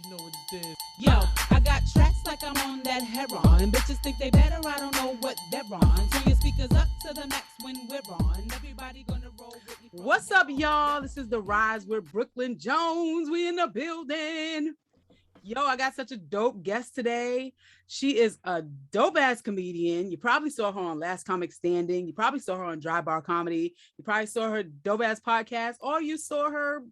You know what it is. Yo, I got tracks like I'm on that heron. And bitches think they better, I don't know what they're on. Turn your speakers up to the max when we're on. Everybody gonna roll with me. What's up, y'all? This is TheRize with Brooklyn Jones. We in the building. Yo, I got such a dope guest today. She is a dope ass comedian. You probably saw her on Last Comic Standing. You probably saw her on Dry Bar Comedy. You probably saw her dope ass podcast, or you saw her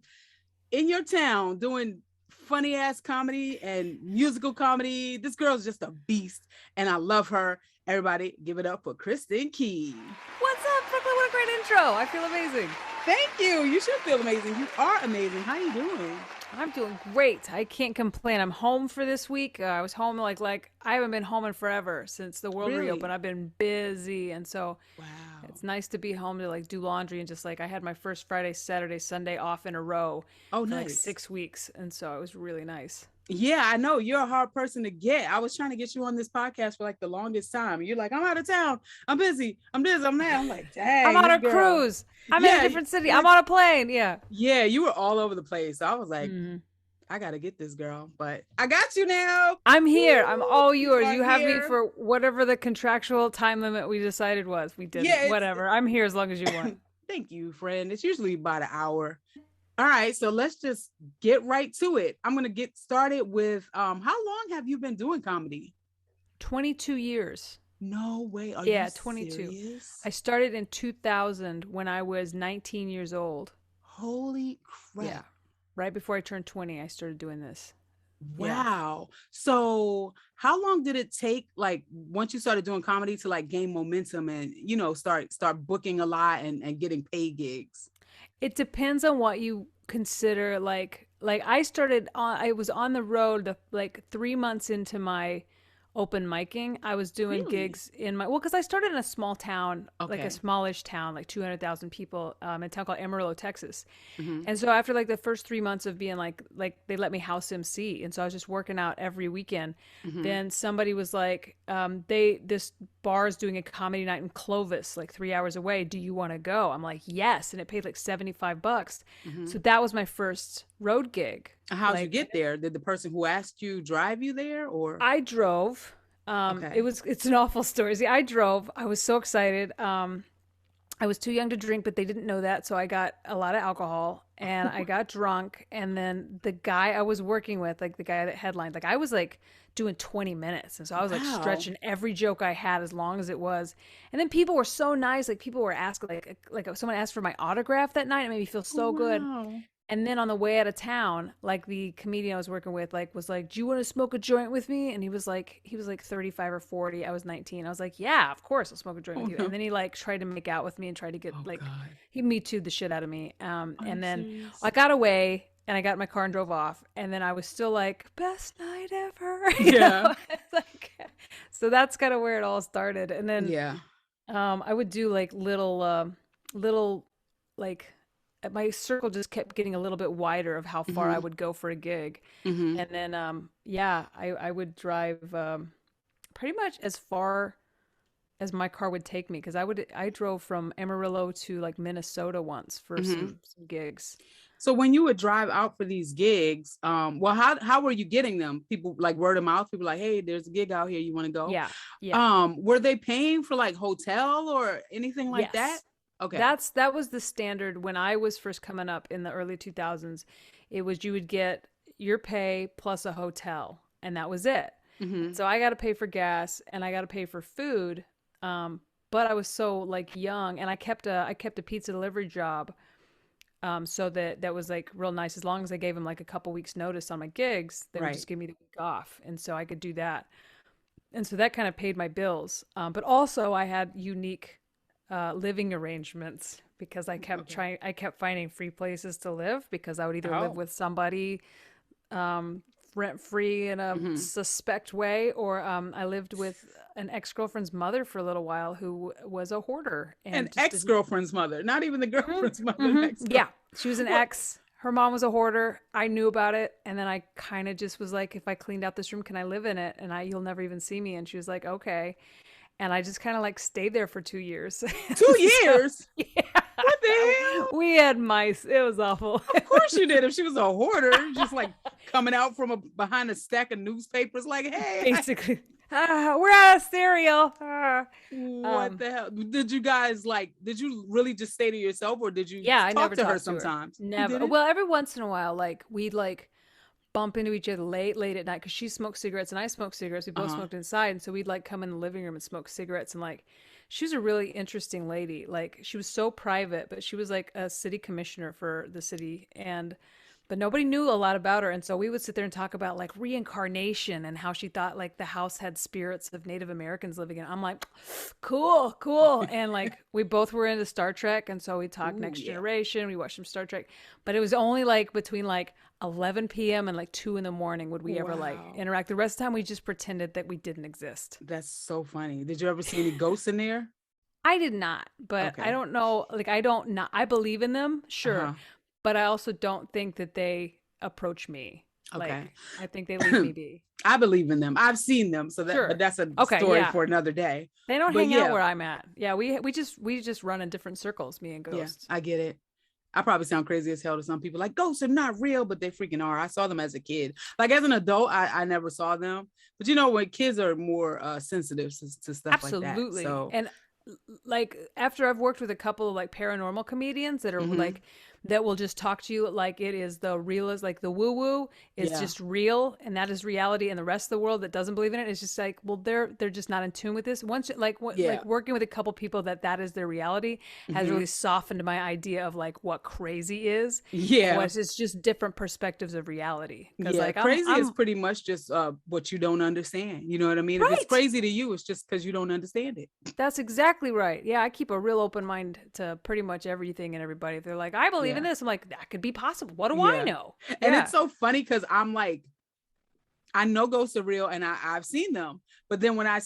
in your town doing funny ass comedy and musical comedy. This girl's just a beast, and I love her. Everybody, give it up for Kristin Key. What's up, Brooklyn? What a great intro. I feel amazing. Thank you. You should feel amazing. You are amazing. How you doing? I'm doing great. I can't complain. I'm home for this week. I was home like I haven't been home in forever since the world reopened. I've been busy, and so it's nice to be home to like do laundry and just like I had my first Friday, Saturday, Sunday off in a row for like 6 weeks, and so it was really nice. Yeah, I know you're a hard person to get. I was trying to get you on this podcast for like the longest time. You're like, I'm out of town. I'm busy. I'm this. I'm that. I'm like, dang. I'm on a cruise. I'm in a different city. I'm on a plane. Yeah. Yeah, you were all over the place. So I was like, I got to get this girl, but I got you now. I'm here. I'm all yours. You have me for whatever the contractual time limit we decided was. We did whatever. I'm here as long as you want. Thank you, friend. It's usually about an hour. All right, so let's just get right to it. I'm going to get started with, how long have you been doing comedy? 22 years. No way. Are you 22. Serious? I started in 2000 when I was 19 years old. Holy crap. Yeah. Right before I turned 20, I started doing this. Wow. Yeah. So how long did it take, like, once you started doing comedy to like gain momentum and, you know, start booking a lot and getting paid gigs? It depends on what you consider like I was on the road like 3 months into my open micing. I was doing gigs in because I started in a small town, like a smallish town, like 200,000 people, in a town called Amarillo, Texas. And so after like the first 3 months of being like they let me house MC, and so I was just working out every weekend. Then somebody was like, this bar is doing a comedy night in Clovis, like 3 hours away. Do you want to go? I'm like, yes. And it paid like $75. So that was my first road gig. How'd you get there? Did the person who asked you drive you there, or? I drove. It's an awful story. See, I drove. I was so excited. I was too young to drink, but they didn't know that. So I got a lot of alcohol and I got drunk. And then the guy I was working with, like the guy that headlined, like I was like doing 20 minutes. And so I was like stretching every joke I had as long as it was. And then people were so nice. Like people were asking, like someone asked for my autograph that night. It made me feel so good. And then on the way out of town, like the comedian I was working with, like was like, "Do you want to smoke a joint with me?" And he was like 35 or 40. I was 19. I was like, "Yeah, of course, I'll smoke a joint with you." And then he like tried to make out with me and tried to get he Me Too'd the shit out of me. And then serious? I got away and I got in my car and drove off. And then I was still like, best night ever. Yeah. So that's kind of where it all started. And then I would do like little like. My circle just kept getting a little bit wider of how far I would go for a gig. And then, I would drive pretty much as far as my car would take me. Cause I drove from Amarillo to like Minnesota once for some gigs. So when you would drive out for these gigs, how were you getting them? People like word of mouth, people like, hey, there's a gig out here. You want to go? Yeah. Were they paying for like hotel or anything like that? Okay. That was the standard when I was first coming up in the early 2000s. It was you would get your pay plus a hotel, and that was it. So I got to pay for gas and I got to pay for food. But I was so like young, and I kept a pizza delivery job. So that was like real nice. As long as I gave them like a couple weeks notice on my gigs, they would just give me the week off, and so I could do that. And so that kind of paid my bills. But also I had unique living arrangements because I kept finding free places to live because I would either live with somebody rent free in a suspect way, or I lived with an ex-girlfriend's mother for a little while who was a hoarder. And an ex-girlfriend's mother, not even the girlfriend's mother. Yeah, she was an ex. Her mom was a hoarder. I knew about it, and then I kind of just was like, if I cleaned out this room, can I live in it? And you'll never even see me. And she was like, okay. And I just kind of like stayed there for 2 years. 2 years? Yeah. What the hell? We had mice. It was awful. Of course you did. If she was a hoarder, just like coming out from behind a stack of newspapers, like, hey, basically, we're out of cereal. What the hell? Did you guys did you really just stay to yourself, or did you I talk never to her talked to her. sometimes? Never. Well, every once in a while, like we'd like bump into each other late at night because she smoked cigarettes and I smoked cigarettes. We both smoked inside, and so we'd like come in the living room and smoke cigarettes. And like, she was a really interesting lady. Like, she was so private, but she was like a city commissioner for the city, but nobody knew a lot about her. And so we would sit there and talk about like reincarnation and how she thought like the house had spirits of Native Americans living in it. I'm like, cool. And like, we both were into Star Trek. And so we talked Next Generation. We watched some Star Trek, but it was only like between like 11 p.m. and like 2 a.m. would we ever like interact. The rest of the time we just pretended that we didn't exist. That's so funny. Did you ever see any ghosts in there? I did not, but I don't know. Like, I believe in them. Sure. But I also don't think that they approach me. Okay. Like, I think they leave me be. I believe in them. I've seen them. So but that's a story for another day. They don't hang out where I'm at. Yeah. We just run in different circles, me and ghosts. Yeah, I get it. I probably sound crazy as hell to some people. Like, ghosts are not real, but they freaking are. I saw them as a kid. Like, as an adult, I never saw them. But you know, when kids are more sensitive to stuff like that. Absolutely. So. And like, after I've worked with a couple of like paranormal comedians that are like, that will just talk to you like it is the real, is like the woo woo is just real, and that is reality, and the rest of the world that doesn't believe in it is just like, well, they're just not in tune with this. Once like working with a couple people that is their reality has really softened my idea of like what crazy is. It's just different perspectives of reality. Like, crazy is pretty much just what you don't understand. You know what I mean? If it's crazy to you, it's just because you don't understand it. That's exactly right. Yeah, I keep a real open mind to pretty much everything and everybody. If they're like, I believe in this, I'm like, that could be possible. What do I know? And it's so funny because I'm like, I know ghosts are real and I've seen them, but then when I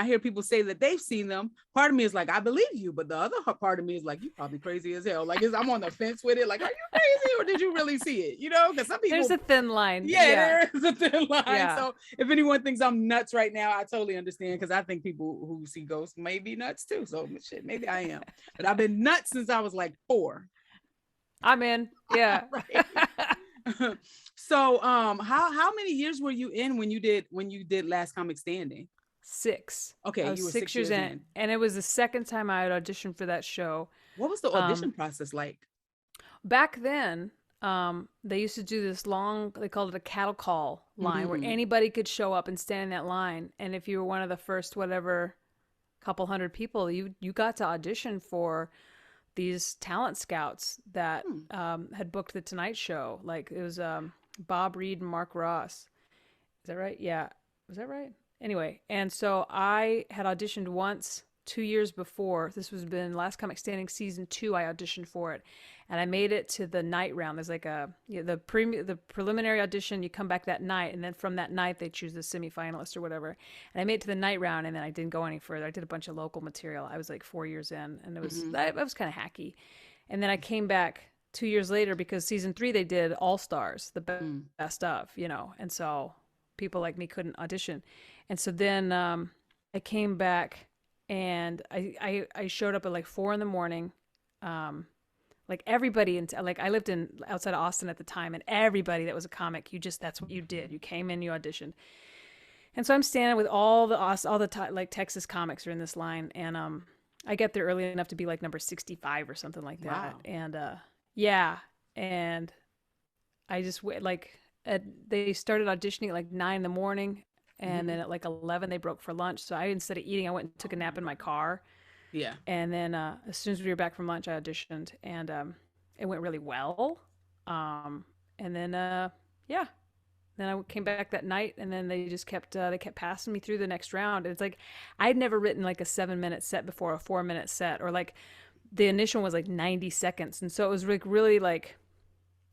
hear people say that they've seen them, part of me is like, I believe you, but the other part of me is like, you probably crazy as hell. Like, I'm on the fence with it. Like, are you crazy or did you really see it? You know, because some people, there's a thin line. There is a thin line. So if anyone thinks I'm nuts right now, I totally understand, because I think people who see ghosts may be nuts too. So shit, maybe I am, but I've been nuts since I was like 4. I'm in. Yeah. So how many years were you in when you did Last Comic Standing? 6. Okay, you were 6 years in. And it was the second time I had auditioned for that show. What was the audition process like? Back then, they used to do this long, they called it a cattle call line, where anybody could show up and stand in that line. And if you were one of the first couple hundred people, you got to audition for these talent scouts that had booked the Tonight Show. Like, it was Bob Reed and Mark Ross. Is that right? Yeah. Was that right? Anyway, and so I had auditioned once 2 years before. This was been Last Comic Standing season 2. I auditioned for it, and I made it to the night round. There's like the preliminary audition. You come back that night, and then from that night they choose the semifinalist or whatever. And I made it to the night round, and then I didn't go any further. I did a bunch of local material. I was like 4 years in, and it was I was kind of hacky. And then I came back 2 years later because season 3 they did All Stars, the best of, and so people like me couldn't audition. And so then I came back, and I showed up at like 4 a.m. Like, everybody like I lived outside of Austin at the time, and everybody that was a comic, that's what you did. You came in, you auditioned. And so I'm standing with all the like Texas comics are in this line, and I get there early enough to be like number 65 or something like that. Wow. And and I just they started auditioning at like 9 a.m. And then at like 11 they broke for lunch. So instead of eating, I went and took a nap in my car. Yeah. And then as soon as we were back from lunch, I auditioned, and it went really well. And then then I came back that night, and then they just kept passing me through the next round. And it's like, I'd never written like a 7-minute set before, a 4-minute set, or like the initial was like 90 seconds. And so it was like really like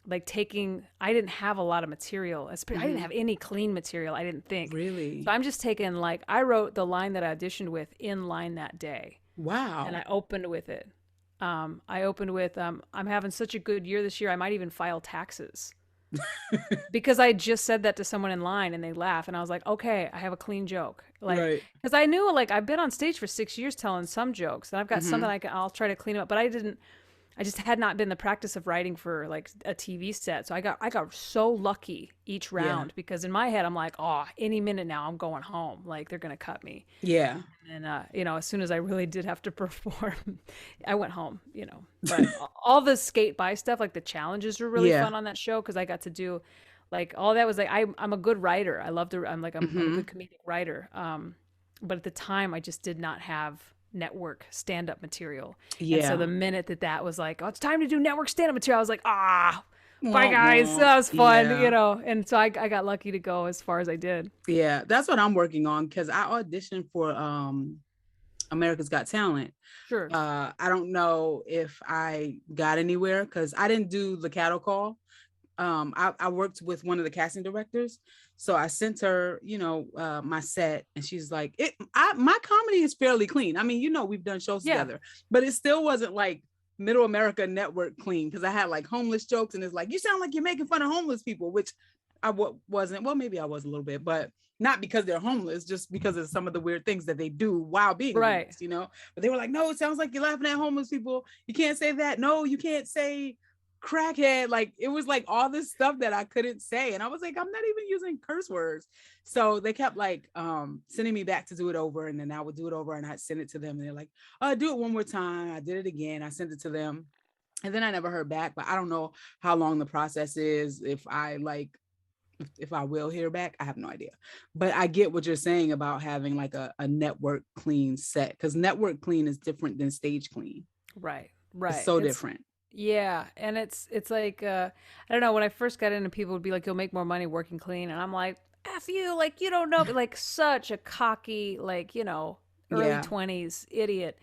I didn't have a lot of material. I didn't have any clean material, I didn't think. Really? So I'm just taking, like, I wrote the line that I auditioned with in line that day. Wow. And I opened with it. I'm having such a good year this year, I might even file taxes. Because I just said that to someone in line, and they laugh, and I was like, okay, I have a clean joke. Like, because I knew, like, I've been on stage for 6 years telling some jokes, and I've got something I'll try to clean up, but I didn't. I just had not been in the practice of writing for like a TV set. So I got so lucky each round because in my head I'm like, oh, any minute now I'm going home. Like they're gonna cut me. Yeah. And as soon as I really did have to perform, I went home. But all the skate by stuff, like the challenges were really fun on that show because I got to do like all that was like I'm a good writer. I love to. I'm a good comedic writer. But at the time, I just did not have network stand-up material. And so the minute that was like, oh, it's time to do network stand-up material, I was like, bye guys, that was fun, and so I got lucky to go as far as I did. Yeah, that's what I'm working on because I auditioned for America's Got Talent. Sure. I don't know if I got anywhere because I didn't do the cattle call. I worked with one of the casting directors. So I sent her, my set, and she's like, my comedy is fairly clean. I mean, we've done shows together, but it still wasn't like Middle America Network clean because I had like homeless jokes, and it's like, you sound like you're making fun of homeless people, which I wasn't. Well, maybe I was a little bit, but not because they're homeless, just because of some of the weird things that they do while being homeless, But they were like, no, it sounds like you're laughing at homeless people. You can't say that. No, you can't say crackhead. Like it was like all this stuff that I couldn't say, and I was like, I'm not even using curse words. So they kept like sending me back to do it over, and then I would do it over and I'd send it to them, and they're like, do it one more time. I did it again. I sent it to them, and then I never heard back. But I don't know how long the process is. If I will hear back, I have no idea. But I get what you're saying about having like a network clean set, because network clean is different than stage clean. Right. It's so different. Yeah, and it's like I don't know, when I first got into, people would be like, you'll make more money working clean, and I'm like, F you, like you don't know, like such a cocky, like early 20s idiot.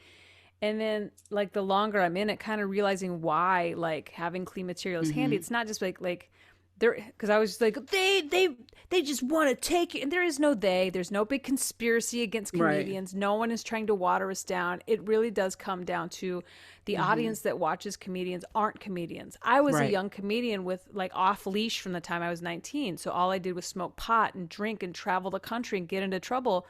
And then like the longer I'm in it, kind of realizing why like having clean material is handy. It's not just like there, because I was just like, they just want to take it, and there is no there's no big conspiracy against comedians. No one is trying to water us down. It really does come down to the audience that watches comedians aren't comedians. I was a young comedian with like off leash from the time I was 19, so all I did was smoke pot and drink and travel the country and get into trouble.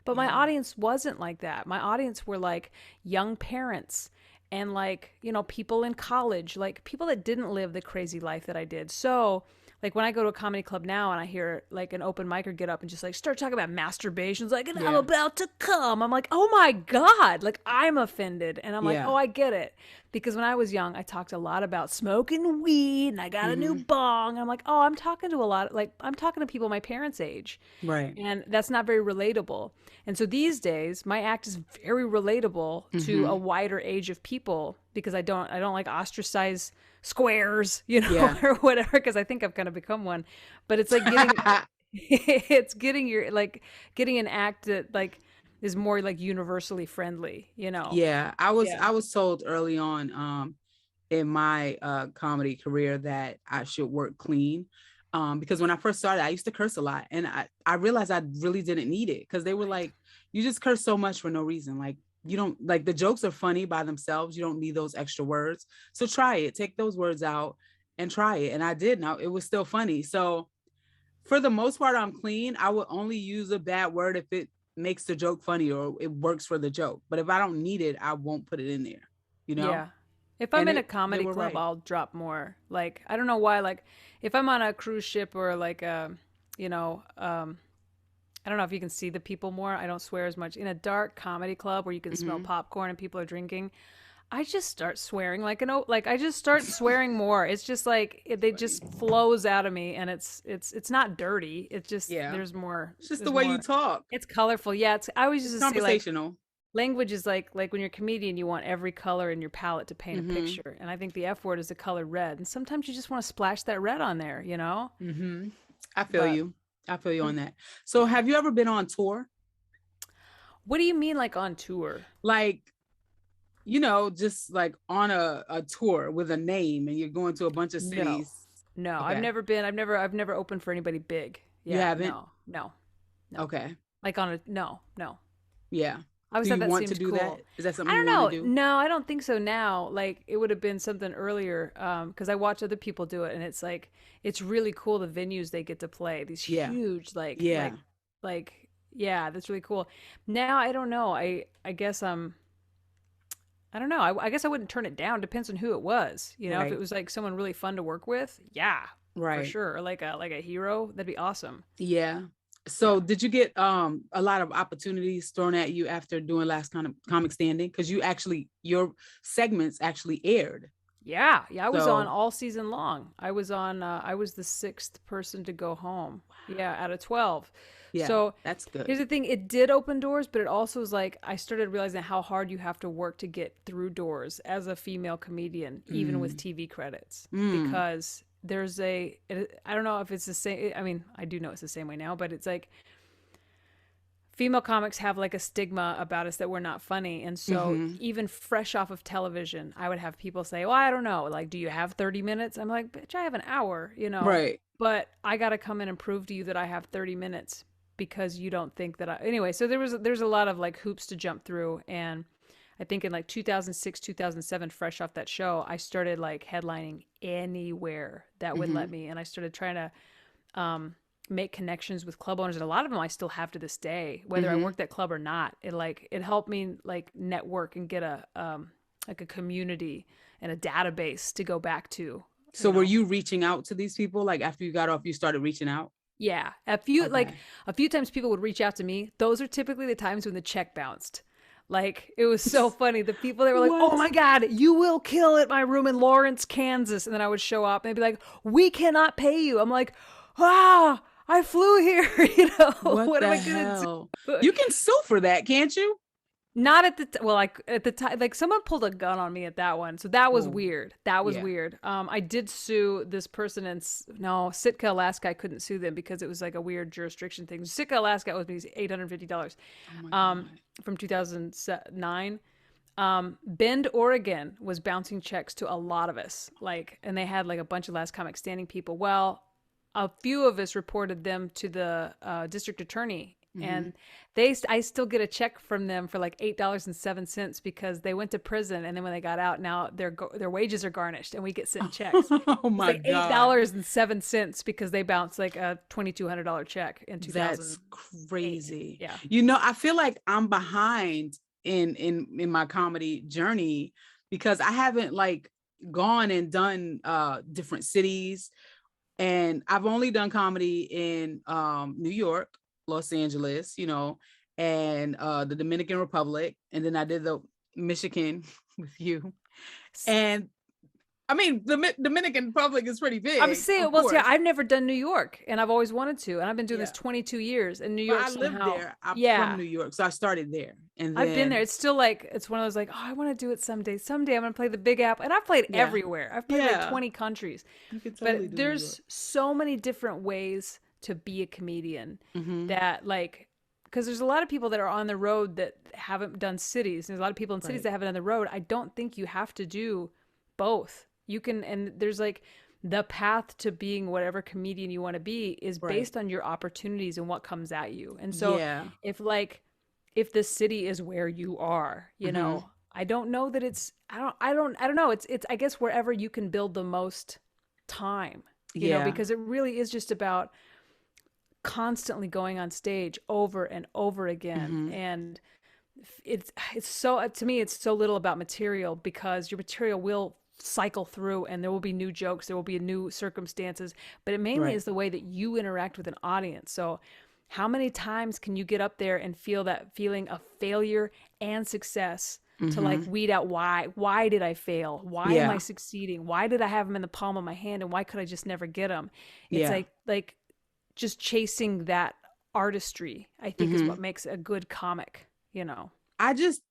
But my audience wasn't like that. My audience were like young parents and like, people in college, like people that didn't live the crazy life that I did. So like when I go to a comedy club now and I hear like an open micer get up and just like start talking about masturbations, like, and I'm about to come, I'm like, oh my God, like I'm offended. And I'm like, oh, I get it. Because when I was young, I talked a lot about smoking weed and I got a new bong. And I'm like, oh, I'm talking to people my parents' age. Right. And that's not very relatable. And so these days, my act is very relatable to a wider age of people because I don't like ostracize squares, or whatever, because I think I've kind of become one. But it's like getting getting an act that like is more like universally friendly, Yeah, I was told early on in my comedy career that I should work clean. Because when I first started, I used to curse a lot, and I realized I really didn't need it, because they were like, you just curse so much for no reason. Like, you don't, like, the jokes are funny by themselves. You don't need those extra words. So try it. Take those words out and try it. And I did. Now it was still funny. So for the most part, I'm clean. I would only use a bad word if it makes the joke funny or it works for the joke. But if I don't need it, I won't put it in there. Yeah. If I'm in a comedy club, I'll drop more. Like, I don't know why. Like, if I'm on a cruise ship or like I don't know if you can see the people more. I don't swear as much. In a dark comedy club where you can smell popcorn and people are drinking, I just start swearing I just start swearing more. It's just like it just flows out of me, and it's not dirty. It's just there's more. It's just the way you talk. It's colorful. Yeah, I always just conversational. Say, language is like when you're a comedian, you want every color in your palette to paint a picture, and I think the F word is the color red, and sometimes you just want to splash that red on there. I feel you. I feel you on that. So have you ever been on tour? What do you mean, like on tour? Like, just like on a tour with a name and you're going to a bunch of cities? No. Okay. I've never opened for anybody big. Yeah, you haven't? No. Okay. Like on a, no. Yeah. I was do you that want seems to do cool. that? Is that something I don't you know. Want to do? No, I don't think so now. Like, it would have been something earlier, because I watch other people do it, and it's like, it's really cool, the venues they get to play. These huge, that's really cool. Now, I don't know. I guess I don't know. I guess I wouldn't turn it down. Depends on who it was. You know, if it was like someone really fun to work with, yeah, for sure. Or like a hero, that'd be awesome. Yeah. So did you get a lot of opportunities thrown at you after doing Last Comic Standing? Because your segments actually aired. Yeah. I was on all season long. I was on. I was the 6th person to go home. Wow. Yeah, out of 12. Yeah, so that's good. Here's the thing: it did open doors, but it also was like I started realizing how hard you have to work to get through doors as a female comedian, even with TV credits, because there's I don't know if it's the same. I mean, I do know it's the same way now, but it's like female comics have like a stigma about us that we're not funny. And so even fresh off of television, I would have people say, well, I don't know, like, do you have 30 minutes? I'm like, bitch, I have an hour, you know? Right. But I got to come in and prove to you that I have 30 minutes because you don't think that anyway. So there's a lot of like hoops to jump through. And I think in like 2006, 2007, fresh off that show, I started like headlining anywhere that would let me. And I started trying to, make connections with club owners, and a lot of them I still have to this day, whether I work that club or not. It helped me like network and get a like a community and a database to go back to. So were you reaching out to these people? Like after you got off, you started reaching out? Yeah. A few times people would reach out to me. Those are typically the times when the check bounced. Like, it was so funny. The people that were like, oh my God, you will kill at my room in Lawrence, Kansas. And then I would show up and they'd be like, we cannot pay you. I'm like, ah, I flew here, you know. What am I gonna do? You can sue for that, can't you? Not at the time, like someone pulled a gun on me at that one, so that was weird. That was weird. I did sue this person in Sitka, Alaska. I couldn't sue them because it was like a weird jurisdiction thing. Sitka, Alaska owes me $850 from 2009. Bend, Oregon was bouncing checks to a lot of us, and they had like a bunch of Last Comic Standing people. Well, a few of us reported them to the district attorney, and I still get a check from them for like $8.07 because they went to prison, and then when they got out, now their wages are garnished, and we get sent checks. Oh my God! $8.07 because they bounced like a $2,200 check in 2000. That's crazy. Yeah, you know, I feel like I'm behind in my comedy journey because I haven't like gone and done different cities. And I've only done comedy in New York, Los Angeles, you know, and the Dominican Republic. And then I did the Michigan with you. And I mean, the Dominican Republic is pretty big. I'm saying, well, see, I've never done New York, and I've always wanted to, and I've been doing this 22 years in New York. I lived there. I'm from New York, so I started there, and then, I've been there. It's still like it's one of those like, oh, I want to do it someday. Someday I'm gonna play the Big Apple, and I've played everywhere. I've played like 20 countries. You could totally but there's so many different ways to be a comedian that like. Because there's a lot of people that are on the road that haven't done cities. There's a lot of people in cities that haven't done the road. I don't think you have to do both. You can, and there's like the path to being whatever comedian you want to be is based on your opportunities and what comes at you. And so if the city is where you are, you know, I don't know that it's, I don't know. It's, I guess wherever you can build the most time, you know, because it really is just about constantly going on stage over and over again. And it's so, to me, it's so little about material because your material will cycle through and there will be new jokes, there will be new circumstances, but it mainly is the way that you interact with an audience. So how many times can you get up there and feel that feeling of failure and success to like weed out why did I fail, why am I succeeding, why did I have them in the palm of my hand, and why could I just never get them? It's like just chasing that artistry, I think is what makes a good comic, you know. I just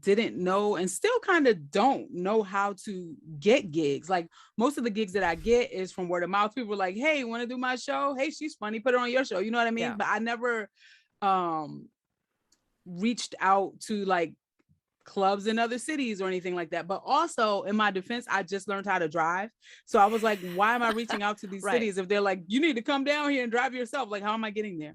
didn't know and still kind of don't know how to get gigs. Like most of the gigs that I get is from word of mouth. People are like, hey, want to do my show? Hey, she's funny, put her on your show. You know what I mean? But I never reached out to like clubs in other cities or anything like that. But also in my defense, I just learned how to drive. So I was like, why am I reaching out to these cities if they're like, you need to come down here and drive yourself? Like, how am I getting there?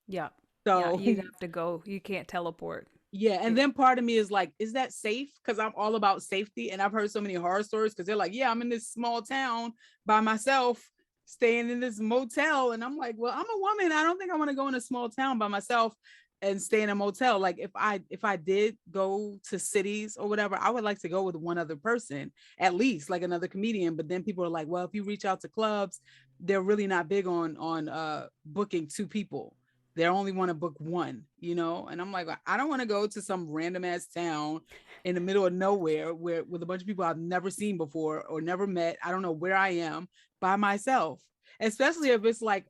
Yeah. So you have to go. You can't teleport. Yeah. And then part of me is like, is that safe? Because I'm all about safety. And I've heard so many horror stories because they're like, yeah, I'm in this small town by myself, staying in this motel. And I'm like, well, I'm a woman. I don't think I want to go in a small town by myself. and stay in a motel. Like if I did go to cities or whatever, I would like to go with one other person, at least like another comedian. But then people are like, well, if you reach out to clubs, they're really not big on booking two people. They only want to book one, you know? And I'm like, I don't want to go to some random ass town in the middle of nowhere with a bunch of people I've never seen before or never met. I don't know where I am by myself, especially if it's like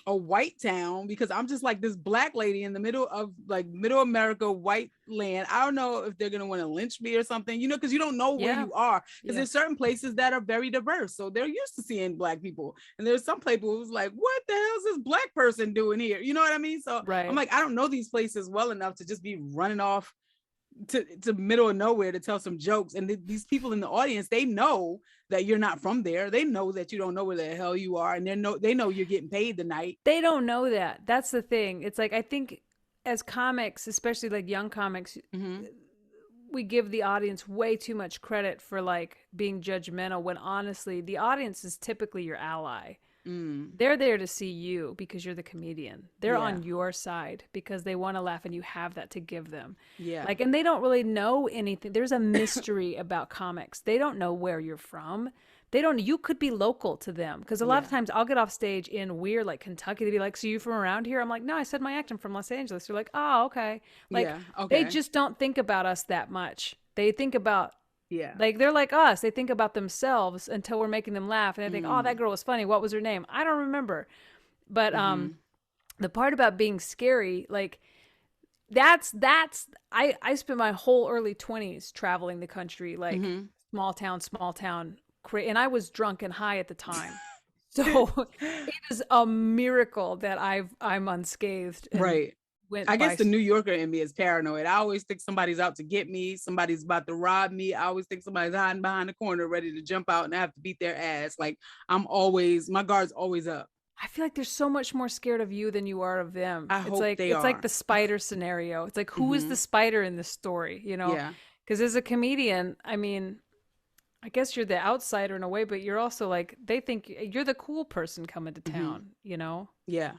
a white town, because I'm just like this black lady in the middle of like middle America, white land. I don't know if they're going to want to lynch me or something, you know, because you don't know where you are, because there's certain places that are very diverse. So they're used to seeing black people. And there's some people who's like, what the hell is this black person doing here? You know what I mean? So I'm like, I don't know these places well enough to just be running off to middle of nowhere to tell some jokes. And these people in the audience, they know that you're not from there. They know that you don't know where the hell you are, and they know you're getting paid the night. They don't know that. That's the thing. It's like, I think as comics, especially like young comics, we give the audience way too much credit for like being judgmental, when honestly the audience is typically your ally. They're there to see you because you're the comedian. They're on your side because they want to laugh, and you have that to give them. Like, and they don't really know anything. There's a mystery about comics. They don't know where you're from. They don't. You could be local to them, because a lot of times I'll get off stage in weird like Kentucky. They'd be like, "So you from around here?" I'm like, "No, I said my act. I'm from Los Angeles." They're like, "Oh, okay." Like they just don't think about us that much. They think about like they're like us. They think about themselves until we're making them laugh, and they think, "Oh, that girl was funny. What was her name? I don't remember." But the part about being scary, like that's I spent my whole early 20s traveling the country, like small town, and I was drunk and high at the time. So it is a miracle that I'm unscathed. Right. I guess the New Yorker in me is paranoid. I always think somebody's out to get me. Somebody's about to rob me. I always think somebody's hiding behind the corner, ready to jump out, and I have to beat their ass. Like my guard's always up. I feel like they're so much more scared of you than you are of them. It's like the spider scenario. It's like, who is the spider in this story? You know? Yeah. Because as a comedian, I mean, I guess you're the outsider in a way, but you're also like, they think you're the cool person coming to town, you know? Yeah.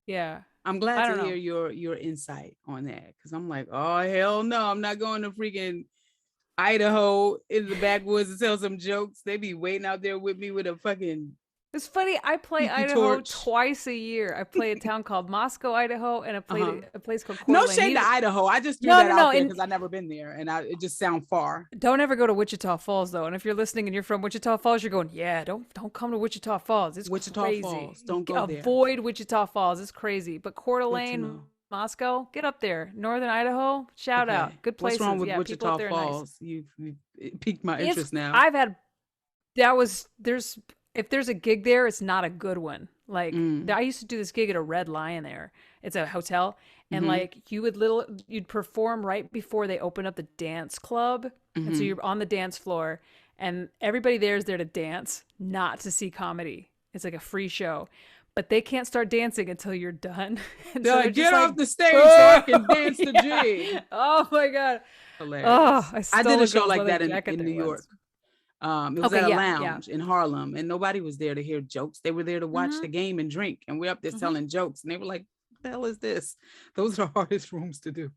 Yeah. I'm glad to hear your insight on that, because I'm like, oh, hell no, I'm not going to freaking Idaho in the backwoods to tell some jokes. They be waiting out there with me with a fucking... It's funny. I play Idaho twice a year. I play a town called Moscow, Idaho, and I played a place called Coeur No d'Alene. shade to Idaho. I just threw that out there because I've never been there, and it just sounds far. Don't ever go to Wichita Falls, though. And if you're listening and you're from Wichita Falls, you're going, don't come to Wichita Falls. It's Wichita crazy. Falls. Don't go there. Avoid Wichita Falls. It's crazy. But Coeur d'Alene, Moscow, get up there. Northern Idaho, shout out. Good places. What's wrong with Wichita Falls? Nice. You've piqued my interest now. If there's a gig there, it's not a good one. Like I used to do this gig at a Red Lion there. It's a hotel. And like you'd perform right before they open up the dance club. And so you're on the dance floor, and everybody there is there to dance, not to see comedy. It's like a free show. But they can't start dancing until you're done. They're like, get off the stage so I can dance the jig. Oh my God. Hilarious. Oh, I did a show like that in New York. It was at a lounge in Harlem, and nobody was there to hear jokes. They were there to watch the game and drink. And we're up there telling jokes, and they were like, what the hell is this? Those are the hardest rooms to do.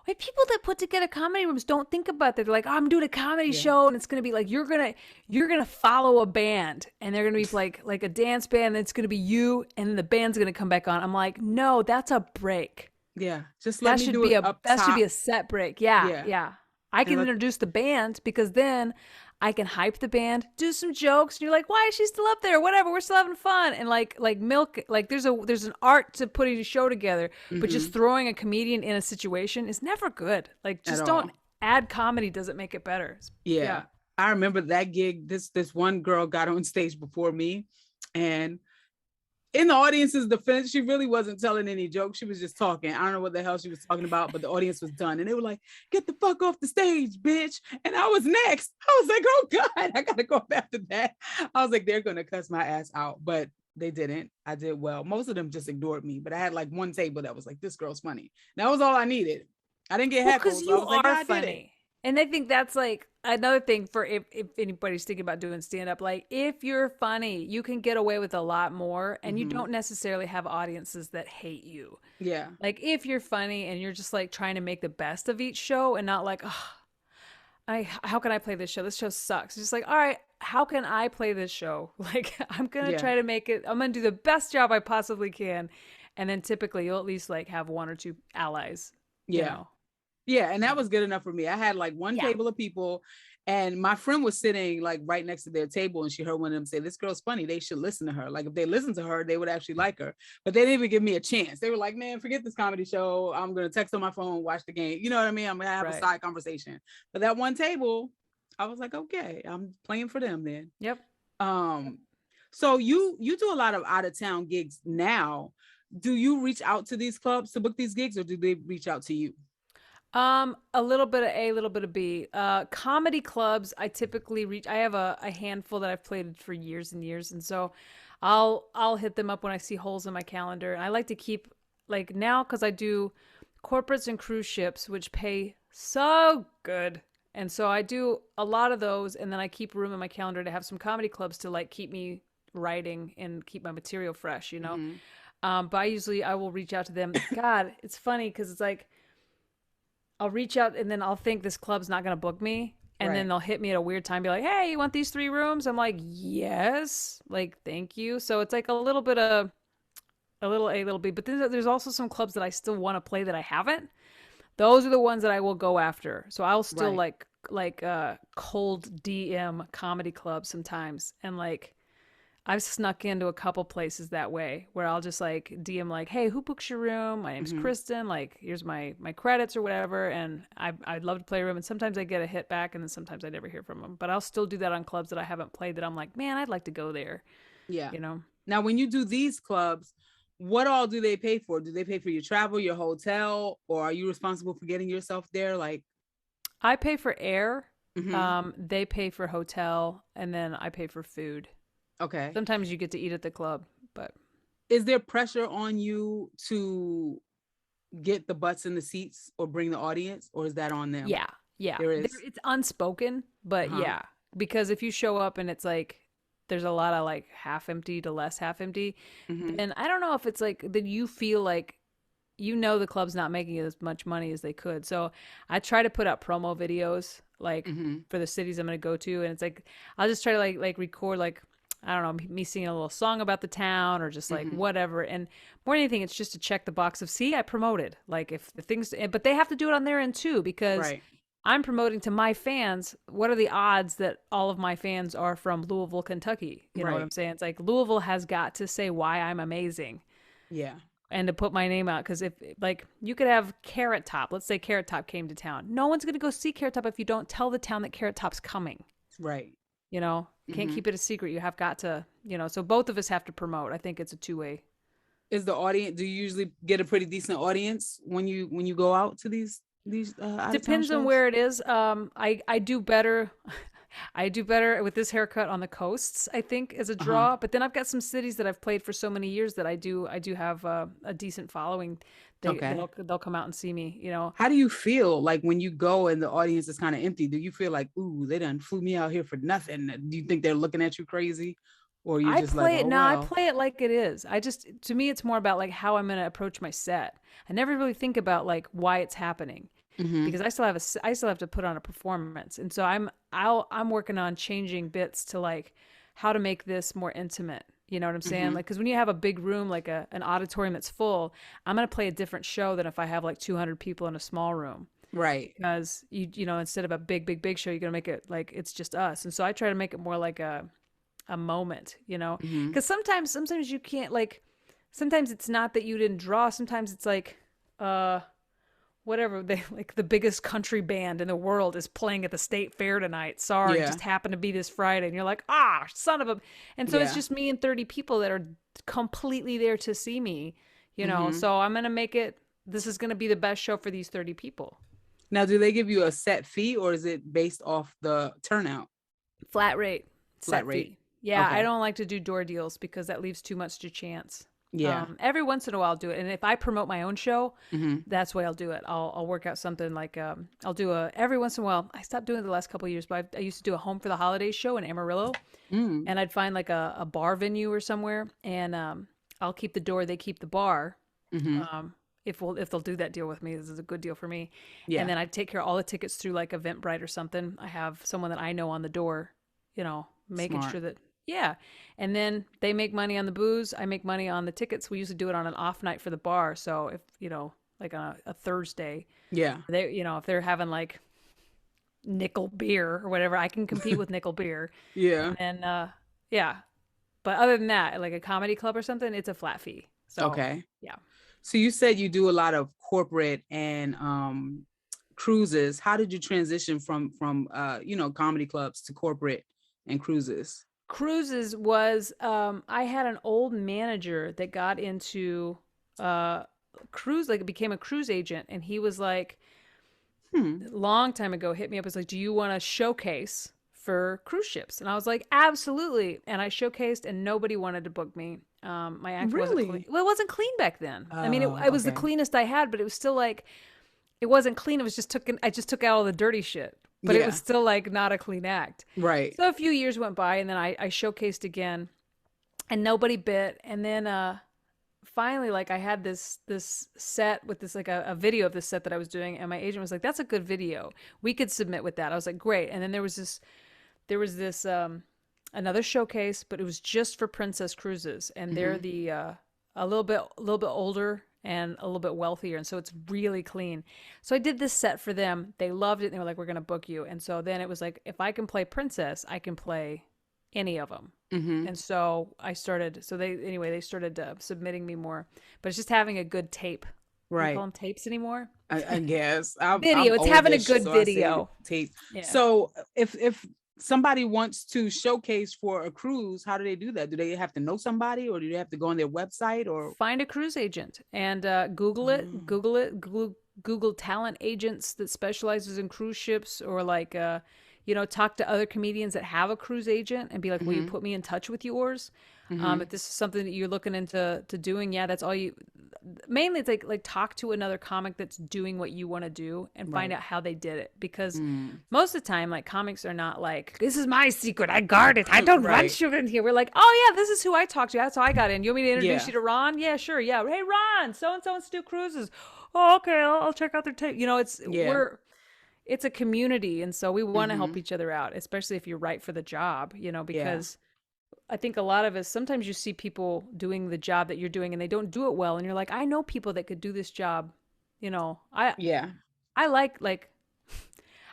Like, people that put together comedy rooms don't think about that. They're like, oh, I'm doing a comedy show, and it's gonna be like you're gonna follow a band, and they're gonna be like a dance band, and it's gonna be you, and the band's gonna come back on. I'm like, no, that's a break. Yeah, just let me do it up top. That should be a set break. Yeah. I can introduce the band, because then I can hype the band, do some jokes, and you're like, why is she still up there? Whatever, we're still having fun. And like milk, like there's an art to putting a show together, but just throwing a comedian in a situation is never good. Like, just don't add comedy, doesn't make it better. Yeah. I remember that gig. This one girl got on stage before me, and in the audience's defense, she really wasn't telling any jokes. She was just talking. I don't know what the hell she was talking about, but the audience was done. And they were like, get the fuck off the stage, bitch. And I was next. I was like, oh God, I got to go up after that. I was like, they're going to cuss my ass out. But they didn't. I did well. Most of them just ignored me. But I had like one table that was like, this girl's funny. That was all I needed. I didn't get heckled. Because you are funny. And I think that's like, another thing for if anybody's thinking about doing stand-up, like if you're funny, you can get away with a lot more, and you don't necessarily have audiences that hate you. Yeah. Like if you're funny and you're just like trying to make the best of each show and not like, oh, how can I play this show? This show sucks. It's just like, all right, how can I play this show? Like I'm gonna try to make it. I'm gonna do the best job I possibly can, and then typically you'll at least like have one or two allies. Yeah. You know? Yeah, and that was good enough for me. I had like one table of people, and my friend was sitting like right next to their table, and she heard one of them say, "This girl's funny. They should listen to her. Like if they listen to her, they would actually like her." But they didn't even give me a chance. They were like, "Man, forget this comedy show. I'm gonna text on my phone, watch the game. You know what I mean? I'm gonna have a side conversation." But that one table, I was like, "Okay, I'm playing for them then." Yep. So you do a lot of out of town gigs now. Do you reach out to these clubs to book these gigs, or do they reach out to you? A little bit of A, a little bit of B. Comedy clubs, I typically reach. I have a handful that I've played for years and years, and so I'll hit them up when I see holes in my calendar. And I like to keep like now because I do corporates and cruise ships, which pay so good, and so I do a lot of those, and then I keep room in my calendar to have some comedy clubs to like keep me writing and keep my material fresh, you know. But I will reach out to them. God, it's funny because it's like. I'll reach out and then I'll think this club's not going to book me. And then they'll hit me at a weird time, be like, hey, you want these 3 rooms? I'm like, yes, like, thank you. So it's like a little bit of a little A, little B. But then there's also some clubs that I still want to play that I haven't. Those are the ones that I will go after. So I'll still like cold DM comedy clubs sometimes. And like, I've snuck into a couple places that way where I'll just like DM like, hey, who books your room? My name's Kristin. Like, here's my credits or whatever. And I'd love to play a room. And sometimes I get a hit back and then sometimes I never hear from them. But I'll still do that on clubs that I haven't played that I'm like, man, I'd like to go there. Yeah. You know? Now, when you do these clubs, what all do they pay for? Do they pay for your travel, your hotel, or are you responsible for getting yourself there? Like, I pay for air. They pay for hotel, and then I pay for food. Okay. Sometimes you get to eat at the club, but is there pressure on you to get the butts in the seats or bring the audience, or is that on them? Yeah. There is. It's unspoken, but yeah, because if you show up and it's like there's a lot of like half empty to less half empty, and I don't know if it's like that you feel like the club's not making as much money as they could. So I try to put out promo videos like for the cities I'm going to go to, and it's like I'll just try to like record like I don't know, me singing a little song about the town or just like whatever. And more than anything, it's just to check the box of, see, I promoted. Like if the things, but they have to do it on their end too, because I'm promoting to my fans. What are the odds that all of my fans are from Louisville, Kentucky? You know what I'm saying? It's like Louisville has got to say why I'm amazing. Yeah. And to put my name out. Because if like you could have Carrot Top, let's say Carrot Top came to town. No one's going to go see Carrot Top if you don't tell the town that Carrot Top's coming. Right. You know, can't keep it a secret. You have got to, so both of us have to promote. I think it's a two-way. Is the audience, do you usually get a pretty decent audience when you go out to these depends on where it is. I do better. I do better with this haircut on the coasts, I think, as a draw. But then I've got some cities that I've played for so many years that I do have a decent following. They'll come out and see me, How do you feel like when you go and the audience is kind of empty? Do you feel like, ooh, they done flew me out here for nothing? Do you think they're looking at you crazy? Or you just like, oh, I play it like it is. To me, it's more about like how I'm going to approach my set. I never really think about like why it's happening. Because I still have to put on a performance, and so I'm working on changing bits to like how to make this more intimate. You know what I'm saying? Like, because when you have a big room, like an auditorium that's full, I'm gonna play a different show than if I have like 200 people in a small room. Right. Because instead of a big show, you're gonna make it like it's just us, and so I try to make it more like a moment. Because sometimes you can't like. Sometimes it's not that you didn't draw. Sometimes it's like whatever, they like the biggest country band in the world is playing at the state fair tonight. Sorry, it just happened to be this Friday. And you're like, son of a. And so it's just me and 30 people that are completely there to see me, So I'm going to make it, this is going to be the best show for these 30 people. Now, do they give you a set fee or is it based off the turnout? Flat rate. Flat rate. Fee. Yeah, okay. I don't like to do door deals because that leaves too much to chance. Yeah. Every once in a while I'll do it. And if I promote my own show, that's the way I'll do it. I'll work out something like, I'll do every once in a while, I stopped doing it the last couple of years, but I used to do a home for the holidays show in Amarillo, and I'd find like a bar venue or somewhere, and I'll keep the door, they keep the bar. If they'll do that deal with me, this is a good deal for me. Yeah. And then I take care of all the tickets through like Eventbrite or something. I have someone that I know on the door, making sure that, yeah. And then they make money on the booze. I make money on the tickets. We usually do it on an off night for the bar. So if, like on a Thursday, yeah, they, if they're having like nickel beer or whatever, I can compete with nickel beer. Yeah. And yeah. But other than that, like a comedy club or something, it's a flat fee. So, okay. Yeah. So you said you do a lot of corporate and cruises. How did you transition from comedy clubs to corporate and cruises? Cruises was I had an old manager that got into cruise, like became a cruise agent, and he was like, a long time ago, hit me up, was like, do you want to showcase for cruise ships? And I was like, absolutely. And I showcased, and nobody wanted to book me. My act wasn't clean. Well, it wasn't clean back then. I mean, it was the cleanest I had, but it was still like, it wasn't clean. It was just I just took out all the dirty shit. But it was still like not a clean act. Right. So a few years went by, and then I showcased again, and nobody bit. And then finally, like, I had this set with this, like a video of this set that I was doing, and my agent was like, that's a good video. We could submit with that. I was like, great. And then there was this another showcase, but it was just for Princess Cruises, and they're the a little bit older and a little bit wealthier, and so it's really clean. So I did this set for them. They loved it. And they were like, we're going to book you. And so then it was like, if I can play Princess, I can play any of them. And so I started, they started submitting me more, but it's just having a good tape. Right. Do you call them tapes anymore? I guess. Video. It's having a good video. Tape. Yeah. So if somebody wants to showcase for a cruise, how do they do that? Do they have to know somebody, or do they have to go on their website, or find a cruise agent and Google it? Google talent agents that specializes in cruise ships, or like talk to other comedians that have a cruise agent and be like, will you put me in touch with yours? If this is something that you're looking into doing, that's all you. Mainly, it's like talk to another comic that's doing what you want to do and find out how they did it. Because most of the time, like, comics are not like, this is my secret, I guard it, I don't run shit in here. We're like, oh yeah, this is who I talked to. That's how I got in. You want me to introduce you to Ron? Yeah, sure. Yeah. Hey, Ron, so and so wants to do cruises. Oh, okay, I'll check out their tape. It's a community, and so we want to help each other out, especially if you're right for the job. Because. I think a lot of us, sometimes you see people doing the job that you're doing and they don't do it well. And you're like, I know people that could do this job. I like,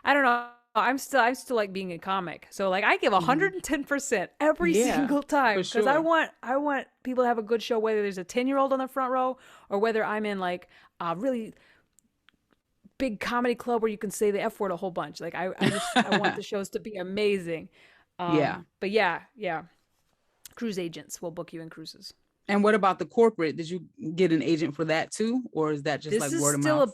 I don't know. I still like being a comic. So like I give 110% every single time, because I want people to have a good show, whether there's a 10-year-old on the front row or whether I'm in like a really big comedy club where you can say the F word a whole bunch. Like I want the shows to be amazing. But yeah. Cruise agents will book you in cruises. And what about the corporate? Did you get an agent for that too? Or is that just like word of mouth? This is still a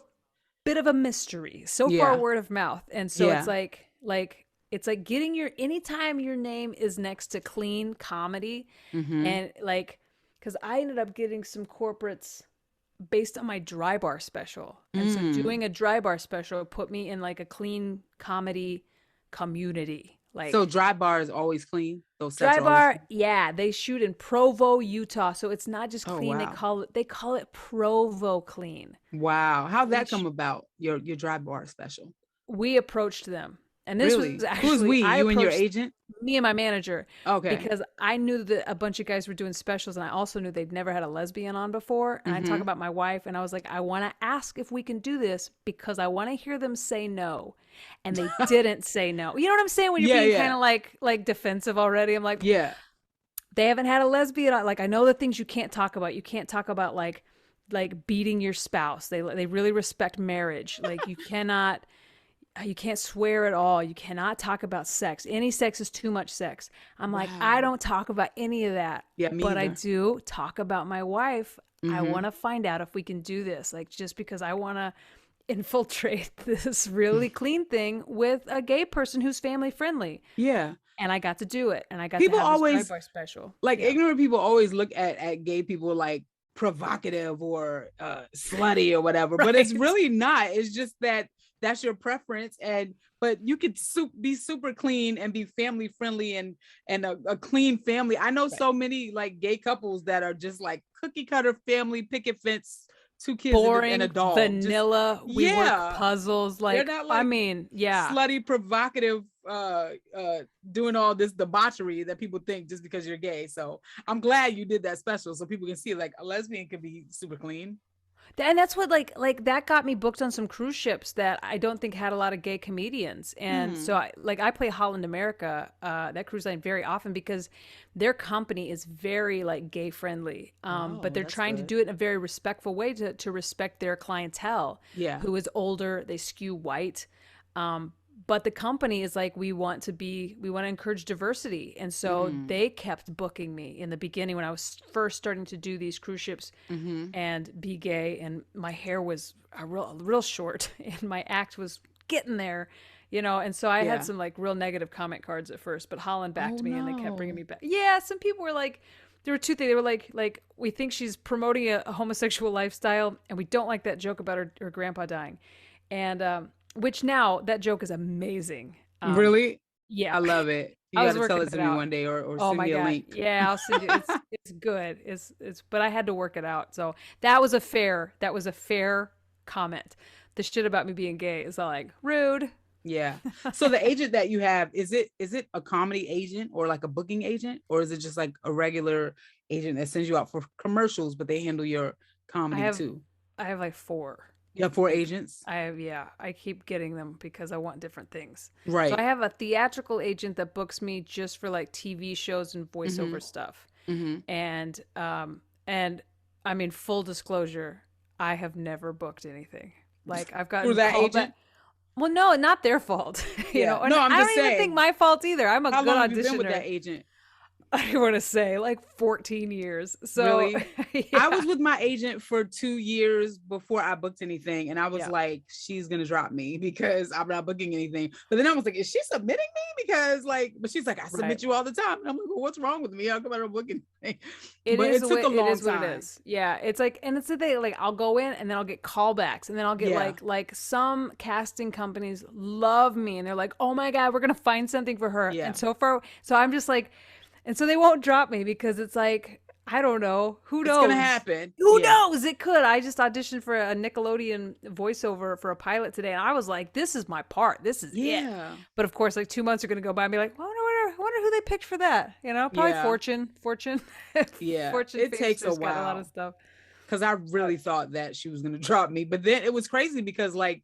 bit of a mystery. So far, word of mouth. And so it's like getting anytime your name is next to clean comedy. And like, because I ended up getting some corporates based on my dry bar special. And so doing a dry bar special put me in like a clean comedy community. Like, so dry bar is always clean. Those sets dry bar, they shoot in Provo, Utah. So it's not just clean. Wow. They call it Provo clean. Wow, how'd that come about? Your dry bar special. We approached them, and this was actually who's we? You and your agent? Me and my manager. Okay. Because I knew that a bunch of guys were doing specials, and I also knew they'd never had a lesbian on before. And I talk about my wife, and I was like, I want to ask if we can do this because I want to hear them say no. And they didn't say no. You know what I'm saying? When you're being kind of like defensive already. I'm like, they haven't had a lesbian. Like, I know the things you can't talk about. You can't talk about like beating your spouse. They really respect marriage. Like, you can't swear at all. You cannot talk about sex. Any sex is too much sex. I'm like, I don't talk about any of that. Yeah, me but either. I do talk about my wife. I want to find out if we can do this. Like, just because I want to infiltrate this really clean thing with a gay person who's family friendly. Yeah. And I got to do it. And I got people to have always this dry bar special. Like ignorant people always look at gay people like provocative or slutty or whatever, Right. but it's really not. It's just that that's your preference, but you could be super clean and be family friendly and a clean family. I know so many like gay couples that are just like cookie cutter family, picket fence, 2 kids boring, and a dog, vanilla. Just, we work puzzles. Like, not like, I mean, slutty, provocative, doing all this debauchery that people think just because you're gay. So I'm glad you did that special so people can see like a lesbian can be super clean. And that's what like that got me booked on some cruise ships that I don't think had a lot of gay comedians. And so I play Holland America, that cruise line, very often because their company is very like gay friendly. But they're trying to do it in a very respectful way to respect their clientele, who is older, they skew white. But the company is like, we want to encourage diversity. And so they kept booking me in the beginning when I was first starting to do these cruise ships and be gay. And my hair was real short and my act was getting there, And so I had some like real negative comment cards at first, but Holland backed me and they kept bringing me back. Yeah. Some people were like, there were two things. They were like, we think she's promoting a homosexual lifestyle and we don't like that joke about her grandpa dying. And, which now that joke is amazing. Really? Yeah. I love it. You gotta tell it to me one day or send me a link. Yeah, I'll send you. It's good. It's but I had to work it out. So that was a fair comment. The shit about me being gay is like rude. Yeah. So the agent that you have, is it a comedy agent or like a booking agent, or is it just like a regular agent that sends you out for commercials, but they handle your comedy too? I have like 4. You have 4 agents? I keep getting them because I want different things. Right. So I have a theatrical agent that books me just for like TV shows and voiceover stuff. And I mean, full disclosure, I have never booked anything. Like I've gotten through that agent. Well, no, not their fault. No, I'm I just don't even think my fault either. I'm a How good long auditioner. have you been with that agent? I want to say like 14 years. So really? I was with my agent for 2 years before I booked anything. And I was like, she's going to drop me because I'm not booking anything. But then I was like, is she submitting me? Because like, but she's like, I submit you all the time. And I'm like, well, what's wrong with me? How come I don't book anything? It took a long time. What it is. Yeah. It's like, and it's the thing, like I'll go in and then I'll get callbacks and then I'll get like some casting companies love me and they're like, oh my God, we're going to find something for her. Yeah. And so I'm just like, and so they won't drop me because it's like, I don't know. Who knows? It's going to happen. Who knows? It could. I just auditioned for a Nickelodeon voiceover for a pilot today. And I was like, this is my part. This is it. But of course, like 2 months are going to go by and be like, well, I wonder who they picked for that. Probably Fortune. Yeah. Fortune. It takes a while. Got a lot of stuff. Because I really thought that she was going to drop me. But then it was crazy because like,